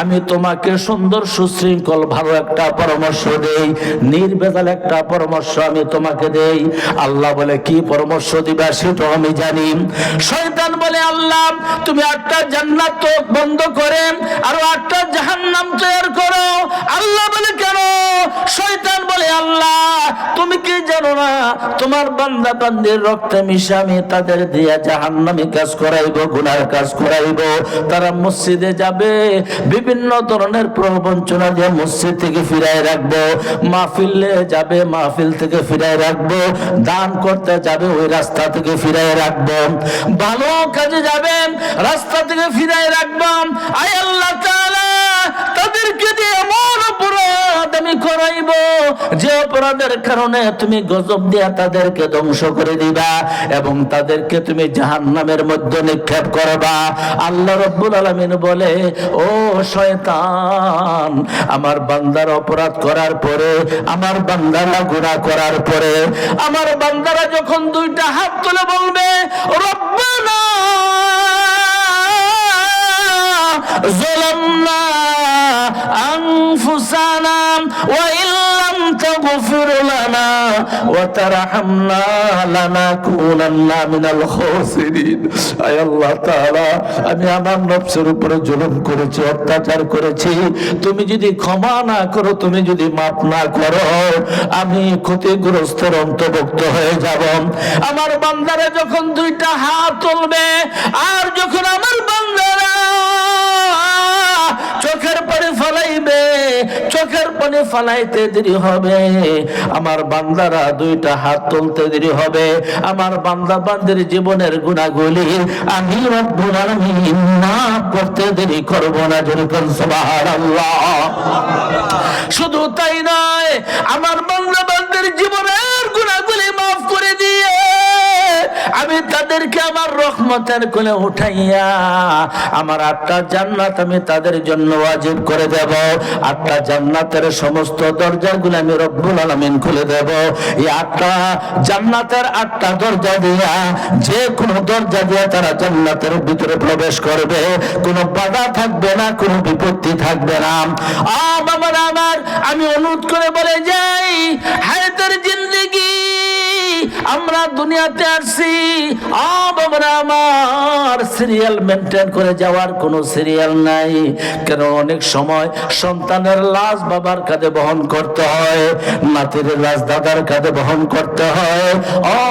আমি তোমাকে সুন্দর সুশৃঙ্খল ভালো একটা পরামর্শ দেই, নির্ভেজাল একটা পরামর্শ আমি তোমাকে দেই। আল্লাহ বলে কি পরামর্শ দিবা সেটা আমি জানি। শয়তান বলে আল্লাহ তুমি 8টা জান্নাত তো বন্ধ করে আরো 8টা জাহান্নাম তৈরি করো। আল্লাহ বলে কেন? শয়তান বলে আল্লাহ তুমি কি জানো না তোমার বান্দা বান্দির রক্তে মিশে আমি তাদের দিয়া জাহান্নামী কাজ করাইবো, গুনার কাজ করাইবো। তারা মসজিদে যাবে, বিভিন্ন ধরনের প্রবঞ্চনা দিয়ে মসজিদ থেকে ফিরায় রাখবো, মাহফিলে যাবে মাহফিল থেকে ফিরায় রাখবো, দান করতে যাবে ওই রাস্তা থেকে ফিরায় রাখবো, ভালো কাজে যাবে রাস্তা থেকে ফিরায় রাখবো। আয় আল্লাহ তাআলা, তাদেরকে দিয়ে এমন অপরাধ আমি করাইব যে অপরাধের কারণে তুমি গজব দিয়া তাদেরকে ধ্বংস করে দিবা এবং তাদেরকে তুমি জাহান্নামের মধ্যে নিক্ষেপ করবা। আল্লাহ রাব্বুল আলামিন বলে, ও শয়তান, আমার বান্দার অপরাধ করার পরে, আমার বান্দারা গুনাহ করার পরে, আমার বান্দারা যখন 2টা হাত তুলে বলবে রব্বানা যালামনা আনফুসানা ওয়া ইল্লাম তাগফির লানা ওয়া তারহামনা লানাকুনান্না মিনাল খাসিরিন। আয় আল্লাহ তাআলা, আমি আমার নফসের উপরে জুলুম করেছি, অত্যাচার করেছি, তুমি যদি ক্ষমা না করো, তুমি যদি মাফ না করো, আমি ক্ষতিগ্রস্তের অন্তর্ভুক্ত হয়ে যাব। আমার বান্দারা যখন 2টা হাত তুলবে আর যখন আমার বান্দারা চোখের পানি ফলাইবে, চোখের পানি ফলাইতে দেরি হবে, আমার বান্দারা 2টা হাত তুলতে দেরি হবে, আমার বান্দা বান্দির জীবনের গুনাহগুলি আমি রব্বুল আলামিন মাফ করতে দেরি করব না। যেরকম সুবহানাল্লাহ। শুধু তাই নয়, আমার বান্দা বান্দির জীবনের গুনাহগুলি মাফ করে দিয়ে আমি তাদেরকে আমার রহমতের কোলে উঠাইয়া আমার 8টা জান্নাত আমি তাদের জন্য ওয়াজিব করে দেব। 8টা জান্নাতের সমস্ত দরজাগুলো আমি রব্বুল আলামিন খুলে দেব। এই 8টা জান্নাতের 8টা দরজা দিয়া যে কোনো দরজা দিয়ে তারা জান্নাতের ভিতরে প্রবেশ করবে, কোনো বাধা থাকবে না, কোনো বিপত্তি থাকবে না। আমার আমি অনুরোধ করে বলে যাই, হায়াতের জিন্দেগি আমরা দুনিয়াতে আসছি, আমার সিরিয়াল মেনটেন করে যাওয়ার কোনো সিরিয়াল নাই। কেন অনেক সময় সন্তানের লাশ বাবার কাঁধে বহন করতে হয়, নাতির লাশ দাদার কাঁধে বহন করতে হয়।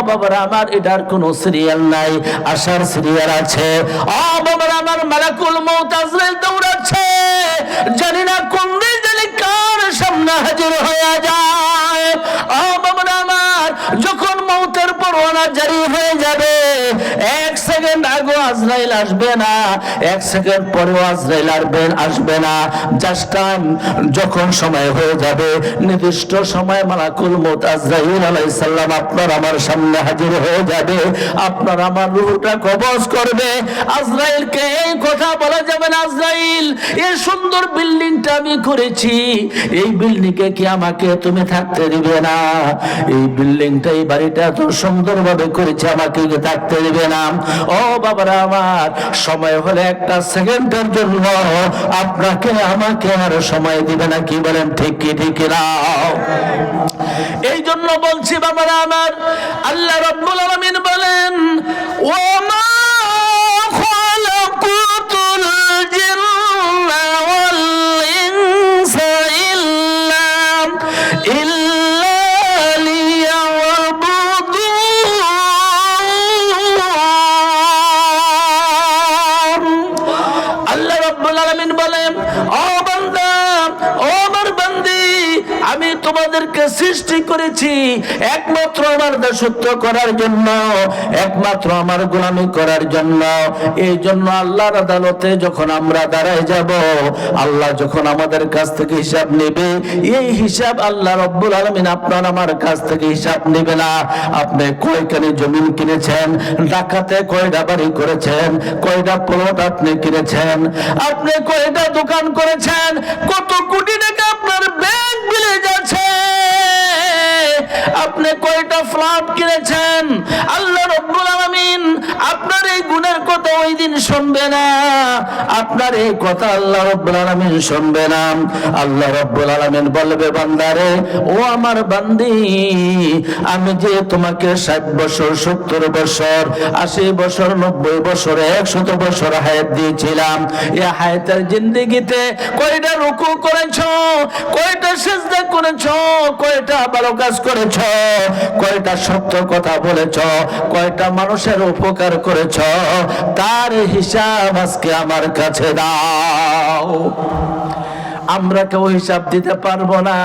বাবার আমার এটার কোনো সিরিয়াল নাই, আসার সিরিয়াল আছে। বাবার আমার মালাকুল মউত আজরাইল দৌড়াচ্ছে, জানি না কোন দিন জানি কার সামনে হাজির হয়ে যায়। বাবার আমার যখন মউতের পরোয়ানা জারি হয়ে যাবে, 1 সেকেন্ড আগে আজরাইল আসবে না, 1 সেকেন্ড পরেও আজরাইল আসবে না। জাস্ট যখন সময় হয়ে যাবে, নির্দিষ্ট সময় মালাকুল মউত আজরাইল আলাইহিস সালাম আপনার আমার সামনে হাজির হয়ে যাবে, আপনার আমার রূহটা কবজ করবে। আজরাইলকে এই কথা বলা যাবে না, আজরাইল এই সুন্দর বিল্ডিংটা আমি করেছি, এই বিল্ডিংয়ে কি আমাকে তুমি থাকতে দিবে না? এই বিল্ডিংটা, এই বাড়িটা তো সুন্দরভাবে করেছে, আমাকে কি থাকতে দিবে না? ও বাবারা আমার, সময় হলে 1টা সেকেন্ডের জন্য আপনাকে আমাকে আর সময় দিবে না। কি বলেন, ঠিক কি ঠিক না? এই জন্য বলছি বাবারা আমার, আল্লাহ রাব্বুল আলামিন বলেন, ও মা খালাকুতুল জিন্না ওয়াল ইনসা ইল্লা তোমাদেরকে সৃষ্টি করেছি একমাত্র আমার দাসত্ব করার জন্য, একমাত্র আমার গোলামি করার জন্য। এই জন্য আল্লাহর আদালতে যখন আমরা দাঁড়ায় যাব, আল্লাহ যখন আমাদের কাছ থেকে হিসাব নেবে, এই হিসাব আল্লাহ রব্বুল আলামিন আপনার আমার কাছ থেকে হিসাব নেবে না। আপনি কয়খানি জমিন কিনেছেন, ঢাকাতে কয়টা বাড়ি করেছেন, কয়টা প্লট আপনি কিনেছেন, আপনি কয়টা দোকান করেছেন, কত কোটি টাকা আপনার ব্যাংক বিলে যাচ্ছে, আপনি কয়টা ফ্ল্যাট কিনেছেন, আল্লাহ রব্বুল আলামিন আপনার এই গুণের কথা ওই দিন শুনবে না। আপনার এই কথা আল্লাহ রব্বুল আলামিন শুনবে না। আল্লাহ রব্বুল আলামিন বলবে, বান্দারে, ও আমার বান্দি, আমি যে তোমাকে 60 বছর, 70 বছর, 80 বছর, 90 বছর, 100 বছর হায়াত দিয়েছিলাম, এই হায়াতের জিন্দেগিতে কয়টা রুকু করেছো, কয়টা সিজদা করেছো, কয়টা ভালো কাজ করেছো, কয়টা সত্য কথা বলেছো, কয়টা মানুষের উপকার করেছো, তার হিসাব আজকে আমার কাছে দাও। আমরা কেউ হিসাব দিতে পারবো না।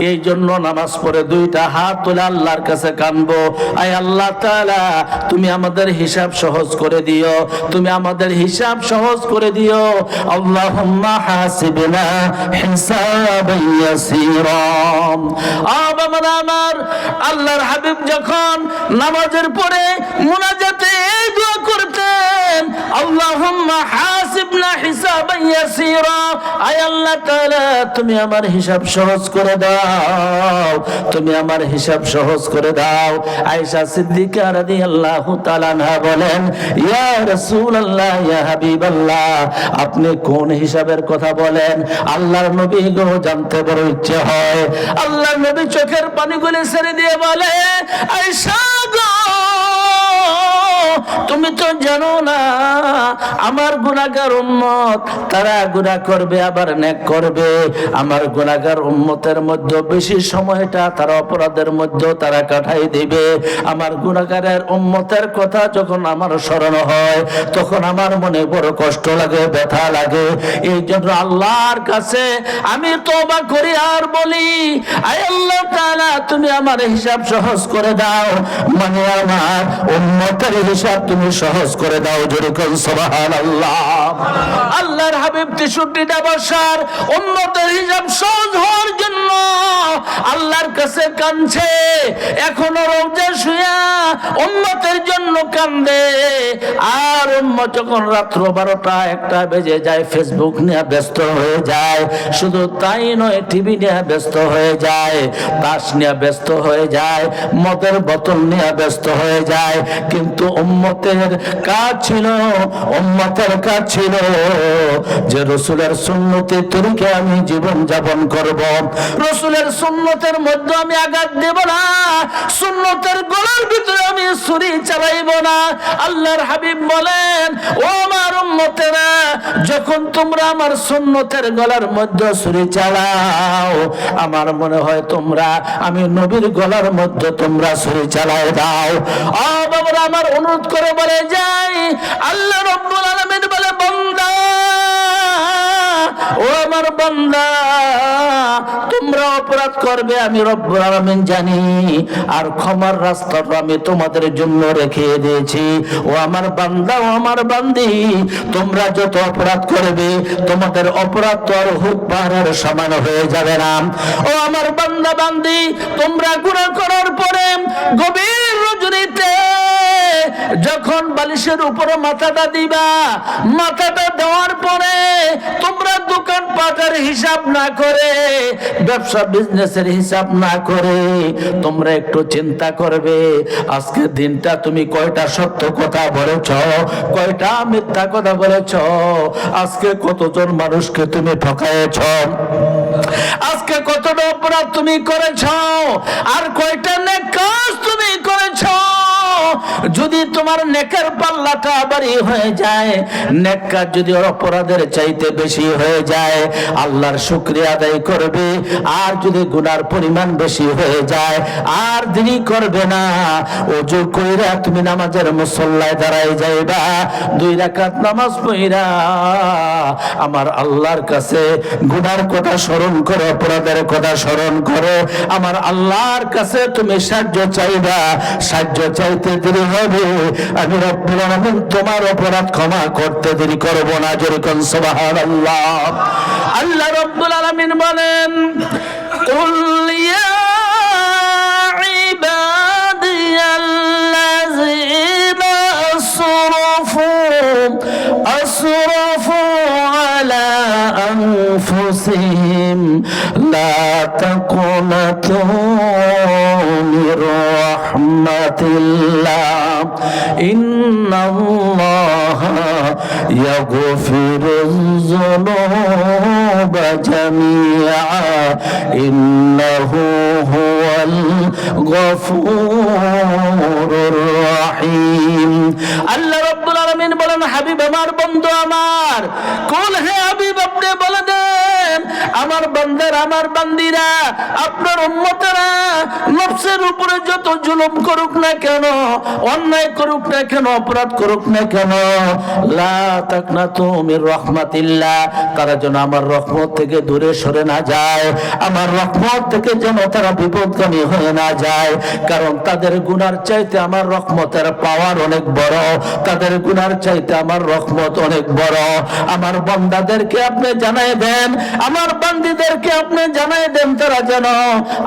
এই জন্য নামাজ পড়ে 2টা হাত তুলে আল্লাহর কাছে কানবো, আয় আল্লাহ তাআলা, তুমি আমাদের হিসাব সহজ করে দিও, তুমি আমাদের হিসাব সহজ করে দিও। আল্লাহুম্মা হাসিবনা হিসাবান ইয়াসীরা। আমার আল্লাহর হাবিব যখন নামাজের পরে মুনাজাতে এই দোয়া করতেন, আল্লাহুম্মা হাসিবনা হিসাবান ইয়াসীরা, আয় আল্লাহ তাআলা, তুমি আমার হিসাব সহজ করে দাও, তুমি আমার হিসাব সহজ করে দাও। আয়েশা সিদ্দিকা রাদিয়াল্লাহু তাআলা আনহা বলেন, ইয়া রাসূলুল্লাহ, ইয়া হাবিবাল্লাহ, আপনি কোন হিসাবের কথা বলেন? আল্লাহর নবী গো জানতে বড় ইচ্ছে হয়। আল্লাহর নবী চোখের পানিগুলো ছেড়ে দিয়ে বলে, আয়েশা গো, তুমি তো জানো না আমার গুনাহগার উম্মত, তারা গুনাহ করবে আবার নেক করবে। আমার গুনাহগার উম্মতের মধ্যে বেশি সময়টা তারা অপরাধের মধ্যে তারা কাটাই দিবে। আমার গুনাহগারের উম্মতের কথা যখন আমার স্মরণ হয়, তখন আমার মনে বড় কষ্ট লাগে, ব্যথা লাগে। এই জন্য আল্লাহর কাছে আমি তওবা করি আর বলি, আয় আল্লাহ তাআলা, তুমি আমার হিসাব সহজ করে দাও, মানে আমার উম্মতের হিসাব তুমি সহজ করে দাও। যেরকম সুবহানাল্লাহ। আল্লাহর হাবিব 63টা বছর উম্মতের হিসাব সহজ হওয়ার জন্য আল্লাহর কাছে কাঁদছে। এখনো রওজা শুয়া উম্মতের জন্য কান্দে। আর উম্মত যখন রাত্র 12টা 1টা বেজে যায়, ফেসবুক নিয়ে ব্যস্ত হয়ে যায়। শুধু তাই নয়, টিভি নিয়ে ব্যস্ত হয়ে যায়, তাস নিয়ে ব্যস্ত হয়ে যায়, মদের বোতল নিয়ে ব্যস্ত হয়ে যায়। কিন্তু উম্মতের কাজ ছিল, উম্মতের কাজ ছিল যে রসুলের সুন্নতে তরিকে আমি জীবন যাপন করব, রসুলের সুন্নতের মধ্যে আমি আঘাত দেব না, সুন্নতের গলার ভিতরে আমি ছুরি চালাইব না। আল্লাহর হাবিব বলেন, ও আমার উম্মতেরা, যখন তোমরা আমার সুন্নতের গলার মধ্যে ছুরি চালাও, আমার মনে হয় তোমরা আমি নবীর গলার মধ্যে তোমরা ছুরি চালায় দাও। বাবারা, আমার অনুরোধ করে বলে যাই, আল্লাহ রাব্বুল আলামিন বলে, বান্দা, ও আমার বান্দা, তোমরা অপরাধ করবে, আমি রব্বুল আলামিন জানি, আর ক্ষমার রাস্তাটা আমি তোমাদের জন্য রেখে দিয়েছি। ও আমার বান্দা, ও আমার বান্দি, তোমরা যত অপরাধ করবে, তোমাদের অপরাধ তো আর হুদ পাহাড়ের সমান হয়ে যাবে না। ও আমার বান্দা বান্দি, তোমরা গুনাহ করার পরে গভীর রজনীতে যখন বালিশের উপরে মাথাটা দিবা, মাথাটা দেওয়ার পরে তোমরা দোকান পাটের হিসাব না করে, ব্যবসা বিজনেসের হিসাব না করে, তোমরা একটু চিন্তা করবে, আজকের দিনটা তুমি কয়টা সত্য কথা বলেছ, কয়টা মিথ্যা কথা বলেছ, আজকে কতজন মানুষকে তুমি ঠকাইছ, আজকে কতটা অপরাধ তুমি করেছ, আর কয়টা নেক কাজ তুমি করেছ। যদি তোমার নেকের পাল্লাটা ভারী হয়ে যায়, নেক কাজ যদি অপরাধের চাইতে বেশি হয়ে যায়, আল্লাহর শুকরিয়া আদায় করবে। আর যদি গুনার পরিমাণ বেশি হয়ে যায়, আর দেরি করবে না, ওযু কইরা তুমি নামাজের মুসল্লায় দাঁড়ায় যাইবা, 2 রাকাত নামাজ পড়া আমার আল্লাহর কাছে গুনার কথা স্মরণ করো, অপরাধের কথা স্মরণ করো, আমার আল্লাহর কাছে তুমি সাহায্য চাইবা। সাহায্য চাইতে দেরি হবে, আমি রব্বুল আলামিন তোমার অপরাধ ক্ষমা করতে দেরি করব না। জোরে কোন সুবহানাল্লাহ। আল্লাহ রব্বুল আলামিন বলেন, কুল ইয়া ইবাদিয়াল্লাযীনা আসরাফু আলা আনফুসিহিম লা তাকুনাতু মির রাহমাতিল্লাহ ইন্নাল্লাহা ইয়াগফিরুয যুনুবা জামিআ ইন্নাহু হুয়াল গফুরুর রহিম। আল্লাহ রাব্বুল আলামিন বলেন, হাবিব আমার, বন্ধু আমার, কুল হে হাবিব আপনি বলে দেন, আমার বান্দারা, আমার বান্দিরা, আপনার উম্মতেরা নফসের উপরে যত জুলুম করুক না কেন, অন্যায় করুক না কেন, অপরাধ করুক না কেন, লা তাকনাতু মির রাহমাতিল্লাহ, তারা যেন আমার রহমত থেকে দূরে সরে না যায়, আমার রহমত থেকে যেন তারা বিপদগামী হয়ে না যায়। কারণ তাদের গুনার চাইতে আমার রহমতের পাওয়ার অনেক বড়, তাদের গুনার চাইতে আমার রহমত অনেক বড়। আমার বান্দাদেরকে আপনি জানাই দেন, আমার বান্দীদেরকে আপনি জানাই দেন, তারা যেন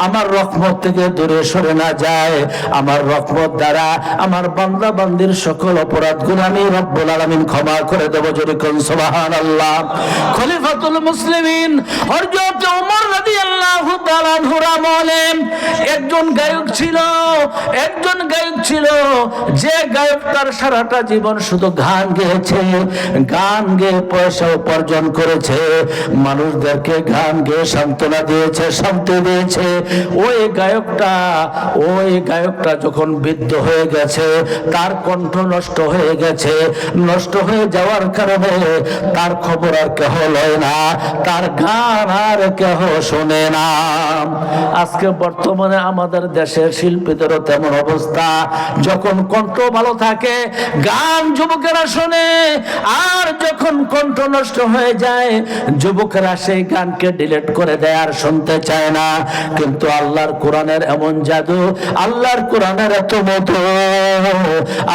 আমার রহমত থেকে দূরে সরে না যায়। আমার রহমত দ্বারা আমার বান্দা বান্দির সকল অপরাধ গুনাহ আমি রব্বুল আলামিন ক্ষমা করে দেব। জোরে কোন সুবহানাল্লাহ। খলিফাতুল মুসলিমিন হযরত ওমর রাদিয়াল্লাহু তাআলা আনহুর আমলে একজন গায়ক ছিল, যে গায়ক তার সারাটা জীবন শুধু গান গেয়েছে, গান গেয়ে পয়সা উপার্জন করেছে, মানুষদেরকে গান গেয়ে সান্ত্বনা দিয়েছে, শান্তি দিয়েছে। ওই গায়কটা যখন বৃদ্ধ হয়ে গেছে, তার কণ্ঠ নষ্ট হয়ে গেছে, নষ্ট হয়ে যাওয়ার কারণে তার খবর আর কেহ লয় না, তার গান আর কেহ শোনে না। আজকে বর্তমানে আমাদের দেশের শিল্পীদেরও তেমন অবস্থা। যখন কণ্ঠ ভালো থাকে গান যুবকেরা শোনে, আর যখন কণ্ঠ নষ্ট হয়ে যায় যুবকেরা সেই গানকে ডিলিট করে দেয়, আর শুনতে চায় না। কিন্তু আল্লাহর কোরআনের এমন জাদু, আল্লাহর কোরআনের এত মধু,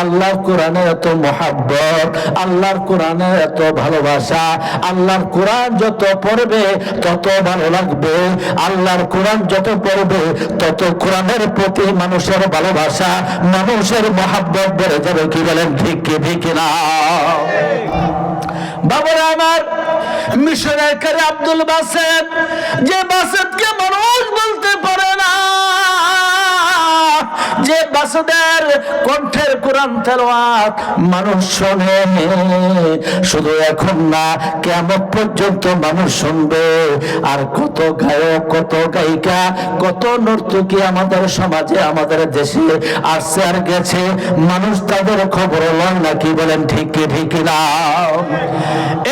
আল্লাহর কোরআনের এত মহাব্বত, আল্লাহর কোরআনের এত ভালোবাসা। আল্লাহর কোরআন যত পড়বে তত ভালো লাগবে, আল্লাহর কোরআন যত পড়বে তত কোরআনের প্রতি মানুষের ভালোবাসা, মানুষের মহাব্বত বেড়ে যাবে। কি বলেন, ঠিক কি ঠিক না? বাবারা আমার, মিশনারি আব্দুল বাসেত, যে বাসেতকে মানুষ বলতে পারে না, যে বাসুদের কণ্ঠের কোরআন তেলাওয়াত মানুষ শোনে, শুধু এখন না, কিয়ামত পর্যন্ত মানুষ শুনবে। আর কত গায়ক, কত গায়িকা, কত নর্তকী আমাদের সমাজে, আমাদের দেশে আসছে আর গেছে, মানুষ তাদের খবর লয় না। কি বলেন, ঠিক কি ঠিক না?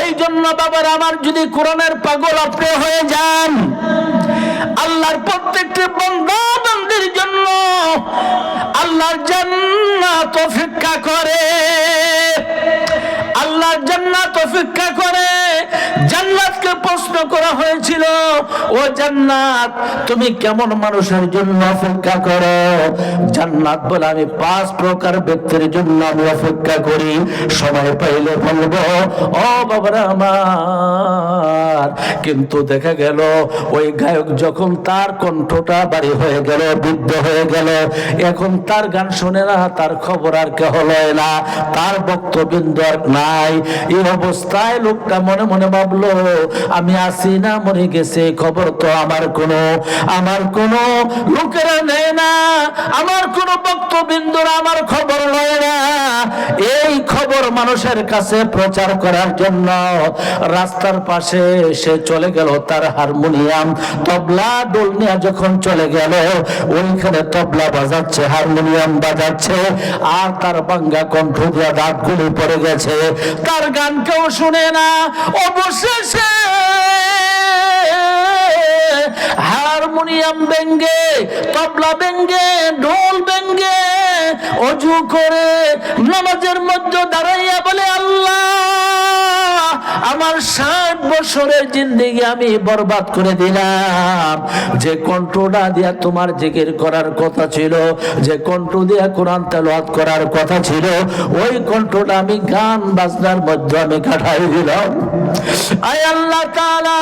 এই জন্য বাবার আমার, যদি কোরআনের পাগল আপনি হয়ে যান, আল্লাহর প্রত্যেকটি বান্দা বান্দির জন্য আল্লাহর জান্নাত অপেক্ষা করে, আল্লাহর জান্নাত অপেক্ষা করে। জান্নাতকে প্রশ্ন করা হয়েছিল, ও জান্নাত তুমি কেমন মানুষের জন্য অপেক্ষা করো? জান্নাত বলে, আমি 5 প্রকার ব্যক্তির জন্য আমি অপেক্ষা করি, সময় পাইলে বলবো। ও বাবারা আমার, কিন্তু দেখা গেল ওই গায়ক যখন তার কণ্ঠটা বাড়ি হয়ে গেল, বৃদ্ধ হয়ে গেল, এখন তার গান শোনে না, তার খবর আর কেহ লয় না, তার বক্তবিন্দু আর নাই। এই অবস্থায় লোকটা মনে মনে ভাবলো, আমি আছি না মরে গেছে, খবর তো আমার কোনো লোকেরা নেয় না, আমার কোনো বক্তবিন্দুরা আমার খবর লয় না। এই খবর মানুষের কাছে প্রচার করার জন্য রাস্তার পাশে সে চলে গেল তার হারমোনিয়াম, তবলা ডোল নিয়ে যখন চলে গেল, ওইখানে তবলা বাজাচ্ছে, হারমোনিয়াম বাজাচ্ছে, আর তার বাঙ্গা কণ্ঠ দিয়ে দাঁতগুলি পড়ে গেছে, তার গান কেউ শুনে না। অবশেষে হারমোনিয়াম ব্যঙ্গে, তবলা ব্যঙ্গে, ঢোল ব্যঙ্গে অজু করে নামাজের মধ্যে দাঁড়াইয়া বলে, আল্লাহ, আমার 60 বছরের জিন্দেগি আমি বরবাদ করে দিলাম। যে কণ্ঠটা দিয়া তোমার জিকির করার কথা ছিল, যে কণ্ঠ দিয়া কোরআন তেলাওয়াত করার কথা ছিল, ওই কণ্ঠটা আমি গান বাজনার মধ্যে আমি কাটাই দিলাম। আয় আল্লাহ তাআলা,